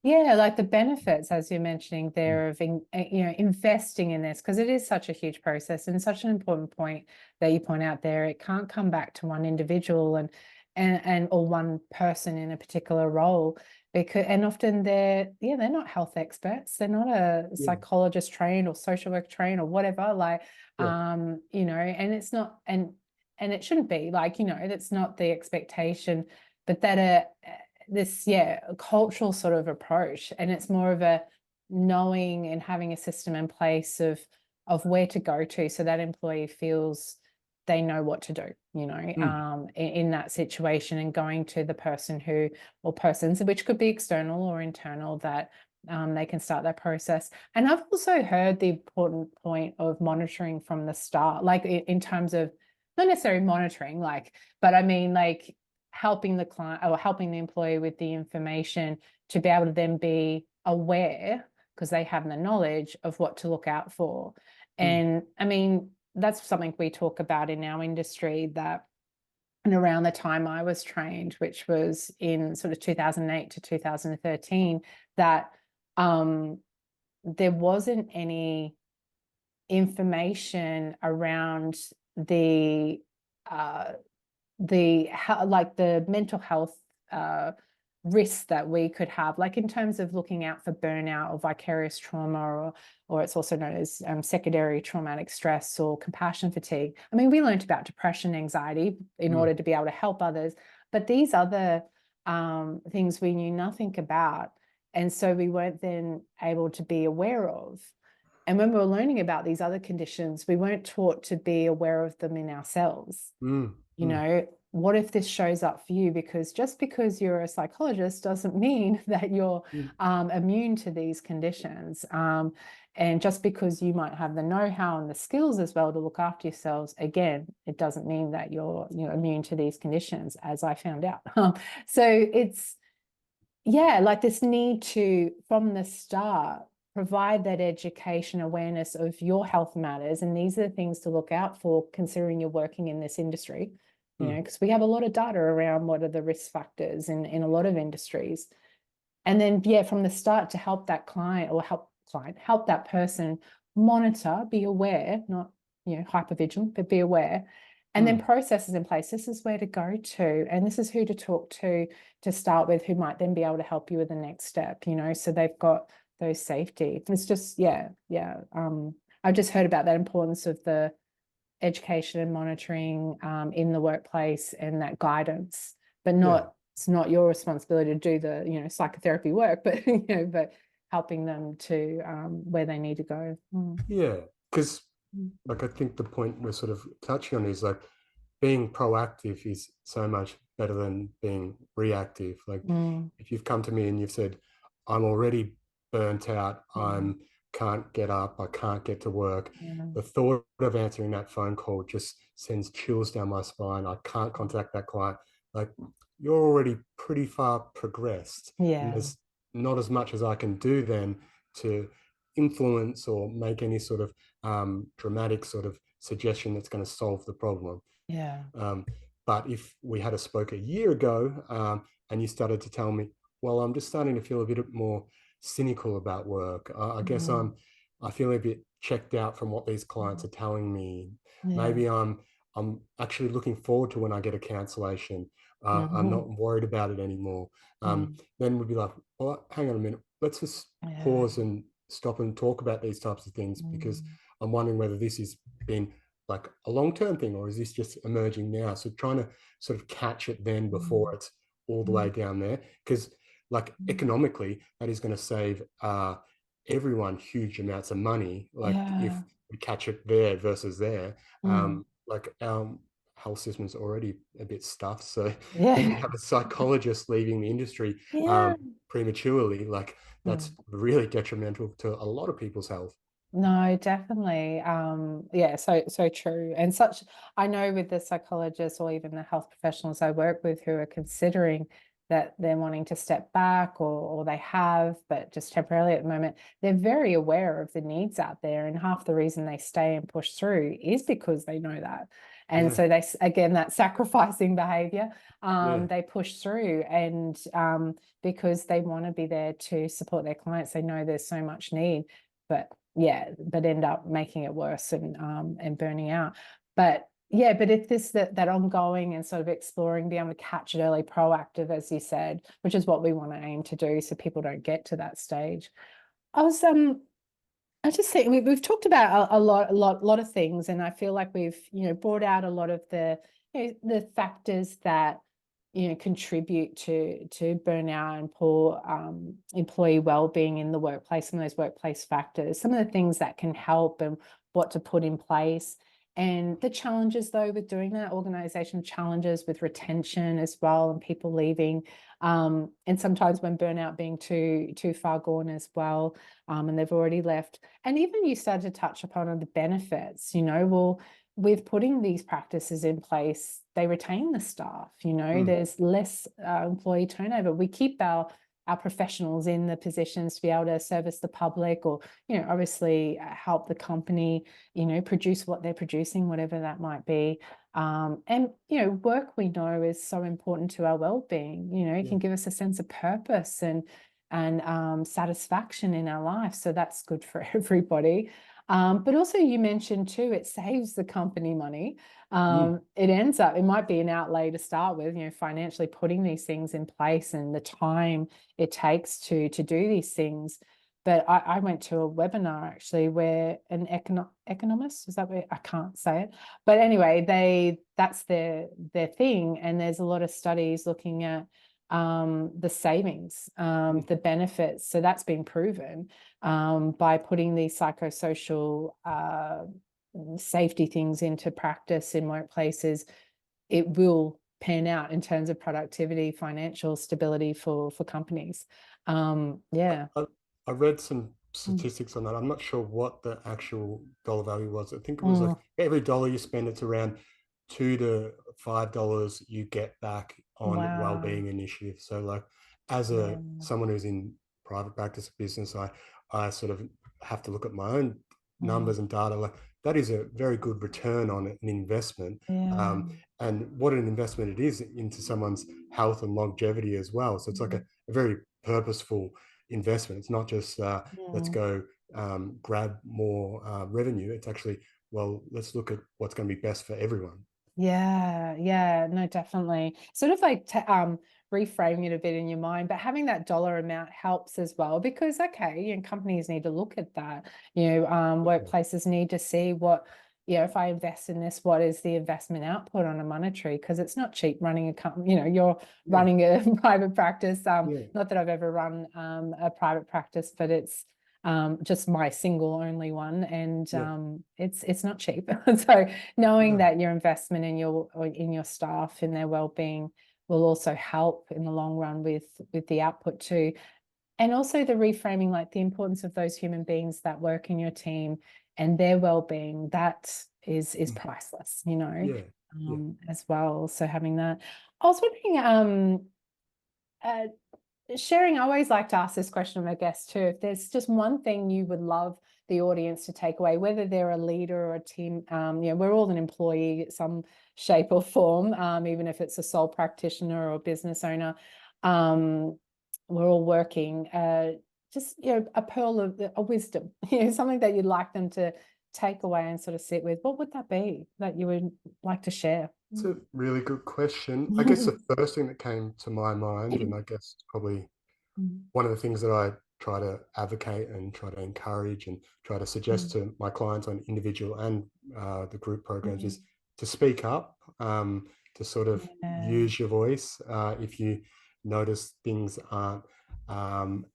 Like the benefits, as you're mentioning there, of investing in this, because it is such a huge process, and such an important point that you point out there. It can't come back to one individual and or one person in a particular role, because often they're not health experts. They're not a psychologist trained or social work trained or whatever. And it's not, and it shouldn't be, that's not the expectation, but that this cultural sort of approach, and it's more of a knowing and having a system in place of where to go to, so that employee feels they know what to do, in that situation, and going to the person or persons, which could be external or internal, that they can start that process. And I've also heard the important point of monitoring from the start, in terms of not necessarily monitoring, but I mean, helping the client or helping the employee with the information to be able to then be aware, because they have the knowledge of what to look out for. And I mean, that's something we talk about in our industry, and around the time I was trained, which was in sort of 2008 to 2013, that there wasn't any information around the mental health risks that we could have, like in terms of looking out for burnout or vicarious trauma, or it's also known as secondary traumatic stress or compassion fatigue. I mean, we learned about depression, anxiety in order to be able to help others, but these other things we knew nothing about. And so we weren't then able to be aware of. And when we were learning about these other conditions, we weren't taught to be aware of them in ourselves. You know, what if this shows up for you? Because just because you're a psychologist doesn't mean that you're immune to these conditions. And just because you might have the know-how and the skills as well to look after yourselves, again, it doesn't mean that you're immune to these conditions, as I found out. So it's, yeah, like this need to, from the start, provide that education, awareness of your health matters. And these are the things to look out for, considering you're working in this industry, you know, because we have a lot of data around what are the risk factors in a lot of industries. And then, yeah, from the start, to help that client or help that person monitor, be aware, not, you know, hypervigilant, but be aware. And then processes in place. This is where to go to, and this is who to talk to start with, who might then be able to help you with the next step, you know, so they've got those safety. It's just, I've just heard about that importance of the education and monitoring in the workplace, and that guidance, but not, it's not your responsibility to do the, you know, psychotherapy work, but, you know, but helping them to where they need to go. Yeah, because like I think the point we're sort of touching on is like being proactive is so much better than being reactive. Like if you've come to me and you've said, I'm already burnt out, I'm can't get up, I can't get to work. The thought of answering that phone call just sends chills down my spine. I can't contact that client. Like, you're already pretty far progressed. And there's not as much as I can do then to influence or make any sort of dramatic sort of suggestion that's going to solve the problem. But if we had a spoke a year ago and you started to tell me, well, I'm just starting to feel a bit more cynical about work. I guess I feel a bit checked out from what these clients are telling me. Maybe I'm actually looking forward to when I get a cancellation. I'm not worried about it anymore. Then we'd be like, well, hang on a minute. Let's just pause and stop and talk about these types of things, because I'm wondering whether this has been like a long-term thing, or is this just emerging now? So trying to sort of catch it then before it's all the way down there, because like economically, that is going to save everyone huge amounts of money. Like if we catch it there versus there, like our health system's already a bit stuffed. So if we have a psychologist leaving the industry prematurely, like that's really detrimental to a lot of people's health. No, definitely. So true. And such, I know with the psychologists or even the health professionals I work with who are considering that they're wanting to step back, or they have, but just temporarily at the moment, they're very aware of the needs out there. And half the reason they stay and push through is because they know that. And so they, again, that sacrificing behavior, they push through, and because they want to be there to support their clients. They know there's so much need, but end up making it worse and burning out. But if this, that ongoing and sort of exploring, being able to catch it early, proactive, as you said, which is what we want to aim to do, so people don't get to that stage. I just think we've talked about a lot of things, and I feel like we've, you know, brought out a lot of the, you know, the factors that, you know, contribute to burnout and poor employee well-being in the workplace. Some of those workplace factors, some of the things that can help, and what to put in place, and the challenges though with doing that, organizational challenges with retention as well, and people leaving, and sometimes when burnout being too far gone as well, and they've already left. And even you started to touch upon the benefits, you know, well, with putting these practices in place, they retain the staff, you know, there's less employee turnover. We keep our professionals in the positions to be able to service the public, or, you know, obviously help the company, you know, produce what they're producing, whatever that might be. And, you know, work, we know, is so important to our well-being. You know, it can give us a sense of purpose and satisfaction in our life. So that's good for everybody. But also you mentioned too, it saves the company money. It ends up, it might be an outlay to start with, financially putting these things in place and the time it takes to do these things. But I went to a webinar actually where an economist, is that where, I can't say it, but anyway, that's their thing. And there's a lot of studies looking at the savings, the benefits. So that's been proven by putting these psychosocial safety things into practice in workplaces. It will pan out in terms of productivity, financial stability for companies. Yeah. I read some statistics on that. I'm not sure what the actual dollar value was. I think it was like every dollar you spend, it's around $2 to $5 you get back on well-being initiatives. So like as someone who's in private practice business, I sort of have to look at my own numbers and data. Like that is a very good return on an investment. And what an investment it is into someone's health and longevity as well. So it's like a very purposeful investment. It's not just let's go grab more revenue. It's actually, well, let's look at what's going to be best for everyone. Yeah, no, definitely. Sort of like reframing it a bit in your mind, but having that dollar amount helps as well, because companies need to look at that. Workplaces need to see what, if I invest in this, what is the investment output on a monetary? Because it's not cheap running a company. You're running a private practice. Not that I've ever run a private practice, but it's just my single only one, and it's not cheap. So knowing that your investment in your staff and their well-being will also help in the long run with the output too. And also the reframing, like the importance of those human beings that work in your team and their well-being, that is priceless, as well. So having that. I was wondering, sharing, I always like to ask this question of my guests too. If there's just one thing you would love the audience to take away, whether they're a leader or a team, we're all an employee at some shape or form, even if it's a sole practitioner or business owner, we're all working. Just a pearl of a wisdom, something that you'd like them to take away and sort of sit with. What would that be that you would like to share? It's a really good question. I guess the first thing that came to my mind, and I guess probably one of the things that I try to advocate and try to encourage and try to suggest to my clients on individual and the group programs is to speak up, to sort of use your voice. If you notice things aren't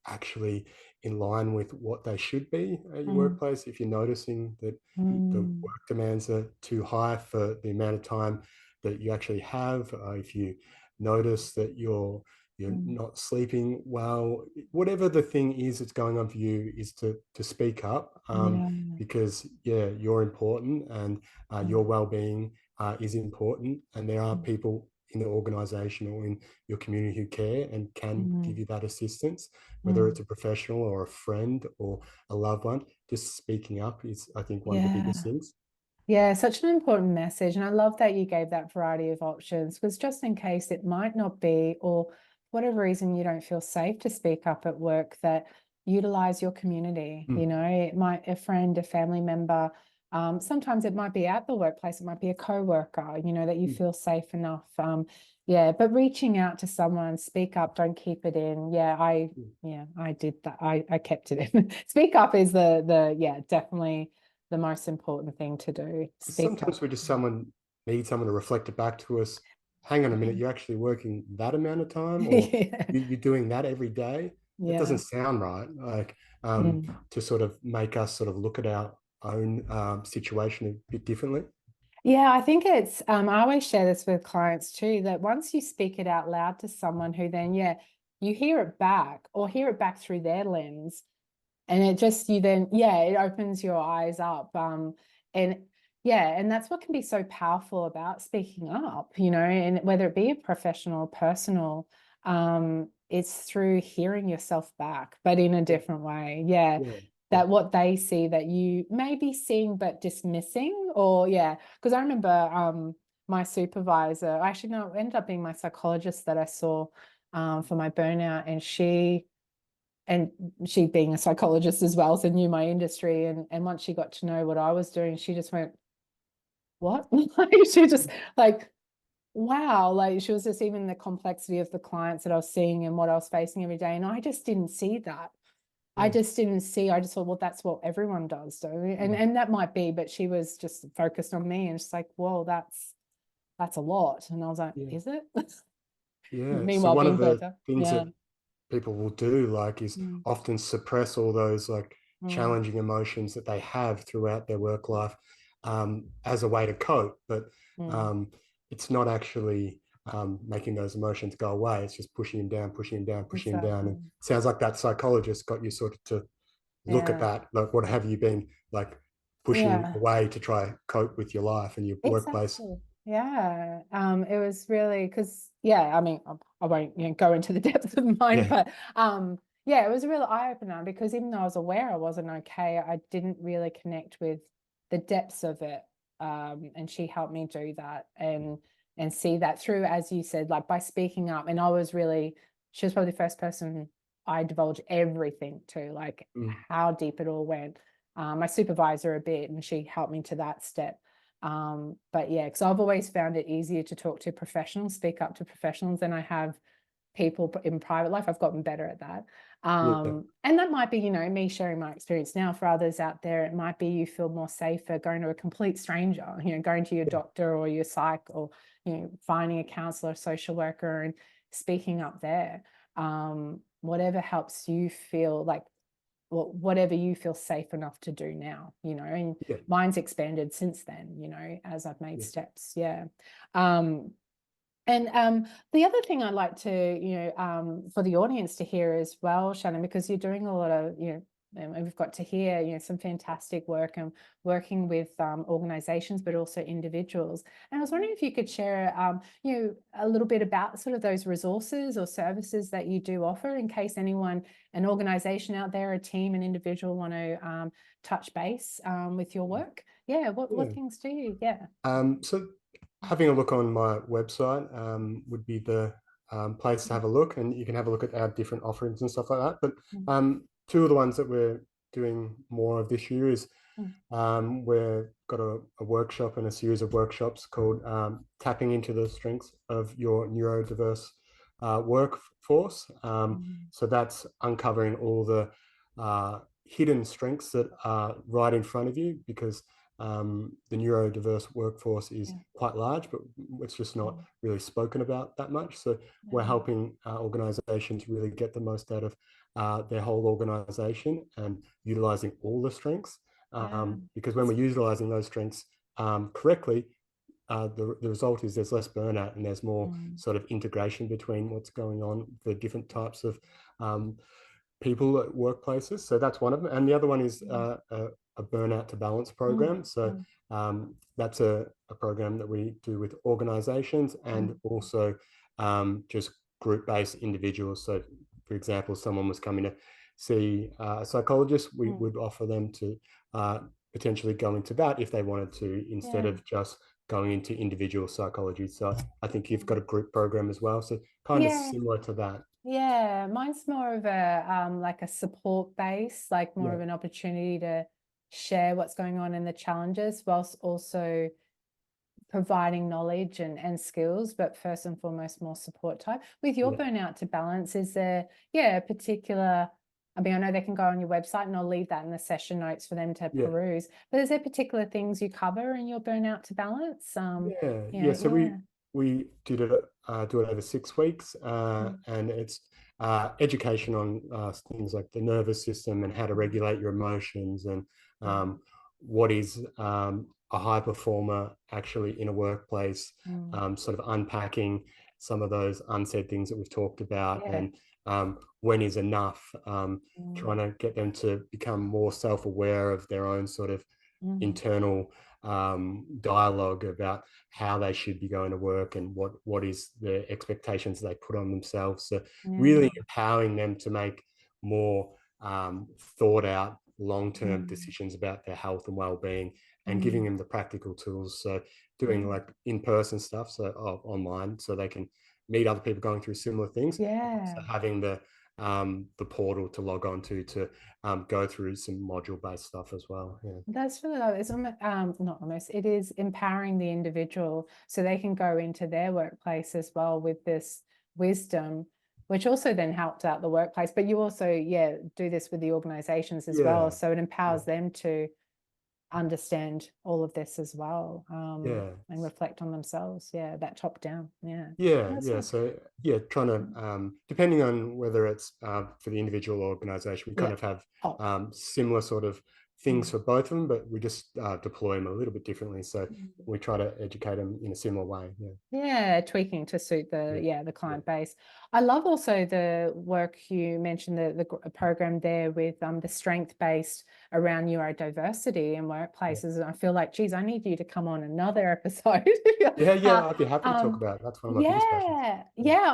actually in line with what they should be at your workplace, if you're noticing that the work demands are too high for the amount of time that you actually have, if you notice that you're not sleeping well, whatever the thing is that's going on for you, is to speak up, because you're important, and your well-being is important, and there are people in the organization or in your community who care and can give you that assistance, whether it's a professional or a friend or a loved one. Just speaking up is, I think, one of the biggest things. Yeah, such an important message. And I love that you gave that variety of options, because just in case it might not be, or whatever reason you don't feel safe to speak up at work, that utilize your community. It might a friend, a family member. Sometimes it might be at the workplace, it might be a co-worker, that you feel safe enough. But reaching out to someone, speak up, don't keep it in. I did that. I kept it in. Speak up is definitely the most important thing to do. Sometimes we just need someone to reflect it back to us. Hang on a minute, you're actually working that amount of time, or you're doing that every day? It doesn't sound right. Like to sort of make us sort of look at our own situation a bit differently. Yeah, I think it's, I always share this with clients too, that once you speak it out loud to someone who then, you hear it back or hear it back through their lens, and it just, it opens your eyes up. And that's what can be so powerful about speaking up, and whether it be a professional, personal, it's through hearing yourself back, but in a different way. That what they see that you may be seeing but dismissing, or because I remember my supervisor, actually no, it ended up being my psychologist that I saw for my burnout, and she and she being a psychologist as well, so knew my industry. And once she got to know what I was doing, she just went, what? She just like, wow, like she was just, even the complexity of the clients that I was seeing and what I was facing every day. And I just didn't see that. I just thought, well, that's what everyone does, don't we? And that might be, but she was just focused on me, and she's like, whoa, that's a lot. And I was like, is it? So one of the better. things that people will do like is often suppress all those like challenging emotions that they have throughout their work life as a way to cope, but it's not actually making those emotions go away. It's just pushing him down, pushing him down, pushing him down. And it sounds like that psychologist got you sort of to look at that, like what have you been like pushing away to try cope with your life and your workplace. It was really, because I mean, I won't go into the depths of mine, but it was a real eye-opener, because even though I was aware I wasn't okay, I didn't really connect with the depths of it, and she helped me do that and see that through, as you said, like by speaking up. And she was probably the first person I divulged everything to, like how deep it all went. My supervisor a bit, and she helped me to that step. But because I've always found it easier to talk to professionals, speak up to professionals, than I have people in private life. I've gotten better at that. And that might be, me sharing my experience now. For others out there, it might be you feel more safer going to a complete stranger, going to your doctor or your psych, or, finding a counselor, social worker, and speaking up there. Whatever helps you feel like, well, whatever you feel safe enough to do now, and mine's expanded since then, as I've made steps. And the other thing I'd like to, for the audience to hear as well, Shannon, because you're doing a lot of, and we've got to hear, some fantastic work and working with organisations, but also individuals. And I was wondering if you could share, a little bit about sort of those resources or services that you do offer, in case anyone, an organisation out there, a team, an individual, want to touch base with your work. What things do you? So having a look on my website would be the place to have a look, and you can have a look at our different offerings and stuff like that. But two of the ones that we're doing more of this year is we've got a workshop and a series of workshops called Tapping into the Strengths of Your Neurodiverse Workforce. So that's uncovering all the hidden strengths that are right in front of you, because the neurodiverse workforce is quite large, but it's just not really spoken about that much. So we're helping organisations really get the most out of their whole organisation and utilising all the strengths. Because when we're utilising those strengths correctly, the result is there's less burnout and there's more sort of integration between what's going on, the different types of people at workplaces. So that's one of them. And the other one is a Burnout to Balance program. So that's a program that we do with organizations and also just group-based individuals. So for example, someone was coming to see a psychologist, we would offer them to potentially go into that if they wanted to, instead of just going into individual psychology. So I think you've got a group program as well. So kind of similar to that. Mine's more of a like a support base, like more of an opportunity to share what's going on in the challenges, whilst also providing knowledge and skills, but first and foremost more support type. With your Burnout to Balance, is there a particular, I mean, I know they can go on your website, and I'll leave that in the session notes for them to peruse, but is there particular things you cover in your Burnout to Balance? So we did it do it over 6 weeks, and it's education on things like the nervous system and how to regulate your emotions, and what is a high performer actually in a workplace, sort of unpacking some of those unsaid things that we've talked about, and when is enough, trying to get them to become more self-aware of their own sort of internal dialogue about how they should be going to work and what is the expectations they put on themselves. So really empowering them to make more thought out long-term decisions about their health and well-being, and giving them the practical tools. So doing like in-person stuff, so online, so they can meet other people going through similar things. So having the the portal to log on to go through some module-based stuff as well. Yeah. That's really lovely. It's not almost, it is empowering the individual so they can go into their workplace as well with this wisdom, which also then helps out the workplace. But you also, do this with the organizations as well. So it empowers them to understand all of this as well, and reflect on themselves. That top down. So trying to depending on whether it's for the individual or organization, we kind of have similar sort of things for both of them, but we just deploy them a little bit differently. So we try to educate them in a similar way. Tweaking to suit the client base. I love also the work you mentioned, the program there with the strength-based around neurodiversity in workplaces. And I feel like, geez, I need you to come on another episode. I'd be happy to talk about it. That's one of my biggest passions.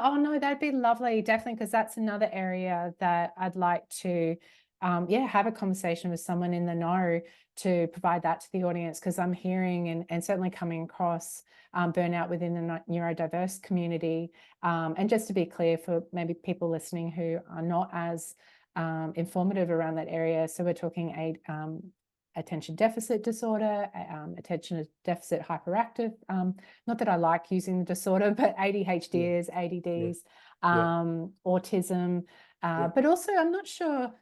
Oh no, that'd be lovely, definitely, because that's another area that I'd like to have a conversation with someone in the know to provide that to the audience, because I'm hearing and certainly coming across burnout within the neurodiverse community. And just to be clear for maybe people listening who are not as informative around that area, so we're talking attention deficit disorder, attention deficit hyperactive, not that I like using the disorder, but ADHDs, ADDs, autism, but also I'm not sure,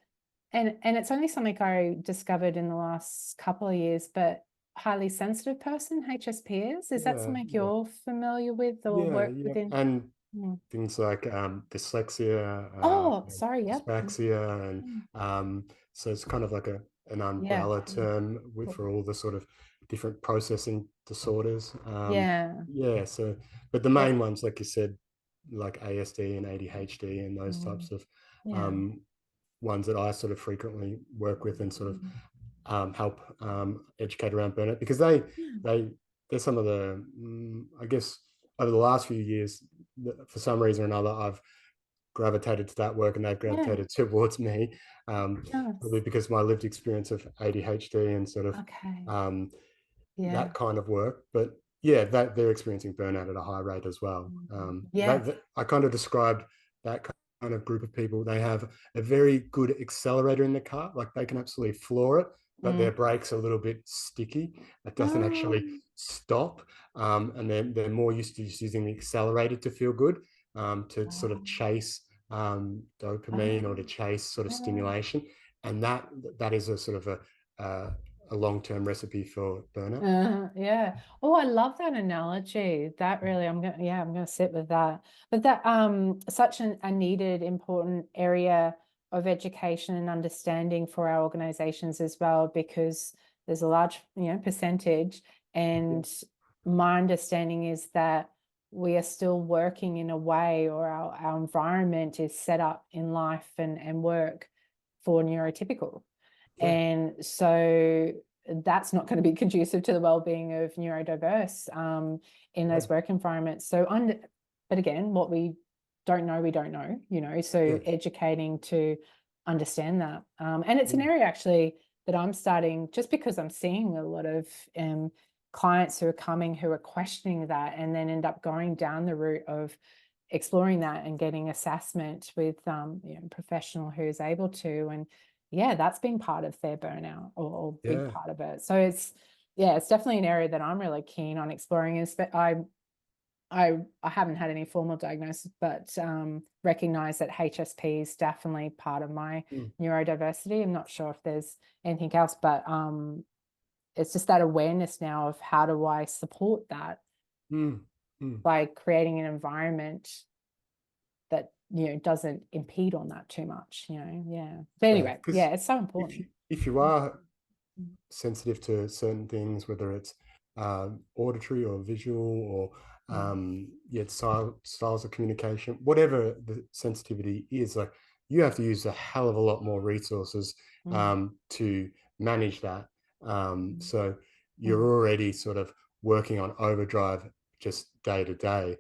and it's only something I discovered in the last couple of years, but highly sensitive person, HSPs, is that something you're familiar with or work within? And things like dyslexia, dyspraxia, and so it's kind of like an umbrella term for all the sort of different processing disorders. So, but the main ones, like you said, like ASD and ADHD and those types of ones that I sort of frequently work with and sort of help educate around burnout, because they're some of the I guess over the last few years, for some reason or another, I've gravitated to that work and they've gravitated towards me, probably because of my lived experience of ADHD and sort of that kind of work. But that they're experiencing burnout at a high rate as well. I kind of described that kind of group of people. They have a very good accelerator in the car, like they can absolutely floor it, but their brakes are a little bit sticky. It doesn't actually stop, and they're more used to just using the accelerator to feel good, to sort of chase dopamine or to chase sort of stimulation, and that is a sort of a long-term recipe for burnout. I love that analogy. That really, I'm gonna sit with that. But that such a needed, important area of education and understanding for our organizations as well, because there's a large percentage, and my understanding is that we are still working in a way, or our environment is set up in life and work for neurotypical. And so that's not going to be conducive to the well-being of neurodiverse in those work environments. So, but again, what we don't know, we don't know, so educating to understand that. And it's an area actually that I'm starting, just because I'm seeing a lot of clients who are coming, who are questioning that, and then end up going down the route of exploring that and getting assessment with professional who's able to, and that's been part of their burnout or big part of it. So it's definitely an area that I'm really keen on exploring. I haven't had any formal diagnosis, but recognize that HSP is definitely part of my neurodiversity. I'm not sure if there's anything else, but it's just that awareness now of how do I support that by creating an environment that doesn't impede on that too much, But anyway, it's so important. If you are sensitive to certain things, whether it's auditory or visual or styles of communication, whatever the sensitivity is, like you have to use a hell of a lot more resources to manage that. So you're already sort of working on overdrive just day to day.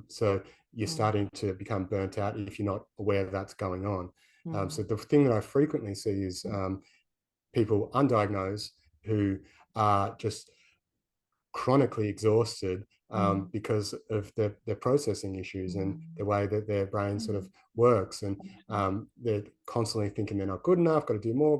So you're starting to become burnt out if you're not aware that's going on. So the thing that I frequently see is people undiagnosed who are just chronically exhausted, because of their processing issues and the way that their brain sort of works. And they're constantly thinking they're not good enough, got to do more,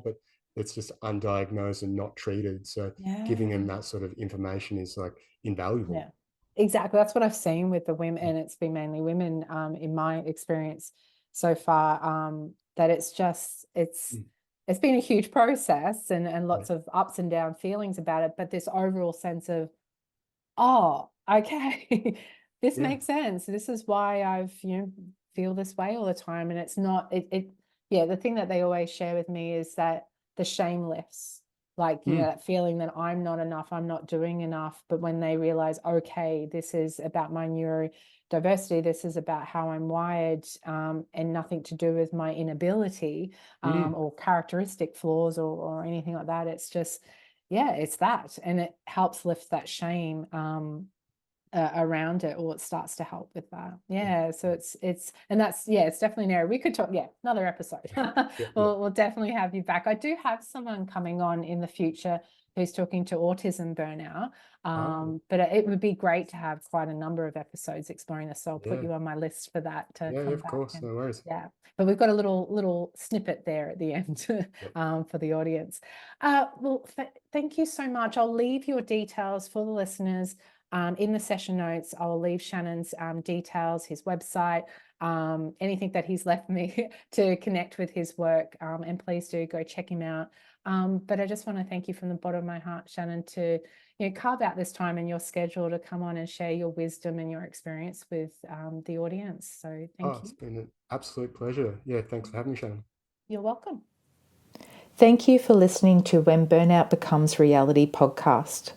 but it's just undiagnosed and not treated. So giving them that sort of information is like invaluable. Yeah, exactly. That's what I've seen with the women, and it's been mainly women in my experience so far, that it's been a huge process and lots of ups and down feelings about it, but this overall sense of, oh, okay, this makes sense. This is why I've, feel this way all the time. And it's not, the thing that they always share with me is that the shame lifts, like, that feeling that I'm not enough, I'm not doing enough. But when they realize, okay, this is about my neurodiversity, this is about how I'm wired, and nothing to do with my inability or characteristic flaws or anything like that. It's just, it's that. And it helps lift that shame around it, or it starts to help with that. So it's definitely an area we could talk. Another episode. We'll definitely have you back. I do have someone coming on in the future who's talking to autism burnout, but it would be great to have quite a number of episodes exploring this, so I'll put you on my list for that to come of back. Course, no worries. But we've got a little snippet there at the end for the audience. Thank you so much. I'll leave your details for the listeners in the session notes. I'll leave Shannon's details, his website, anything that he's left me to connect with his work, and please do go check him out. But I just want to thank you from the bottom of my heart, Shannon, to carve out this time in your schedule to come on and share your wisdom and your experience with the audience. So thank you. It's been an absolute pleasure. Thanks for having me, Shannon. You're welcome. Thank you for listening to When Burnout Becomes Reality podcast.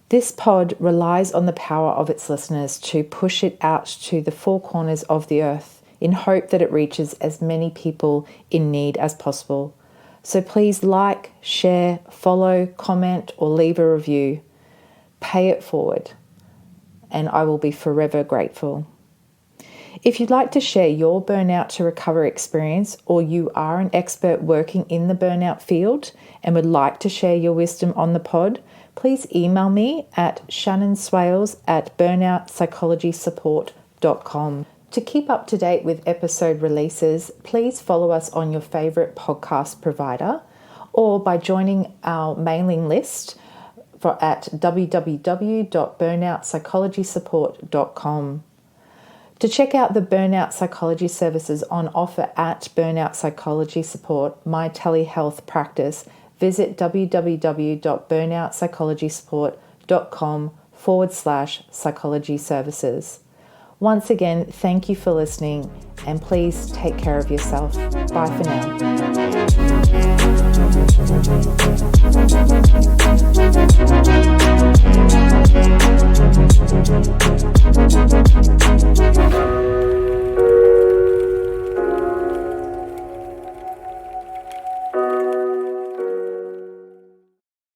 This pod relies on the power of its listeners to push it out to the four corners of the earth in hope that it reaches as many people in need as possible. So please like, share, follow, comment, or leave a review. Pay it forward, and I will be forever grateful. If you'd like to share your burnout to recovery experience, or you are an expert working in the burnout field and would like to share your wisdom on the pod, please email me at shannonswales@burnoutspsychologysupport.com. To keep up to date with episode releases, please follow us on your favourite podcast provider or by joining our mailing list at www.burnoutspsychologysupport.com. To check out the burnout psychology services on offer at Burnout Psychology Support, my telehealth practice, visit www.burnoutspsychologysupport.com/psychology services. Once again, thank you for listening, and please take care of yourself. Bye for now.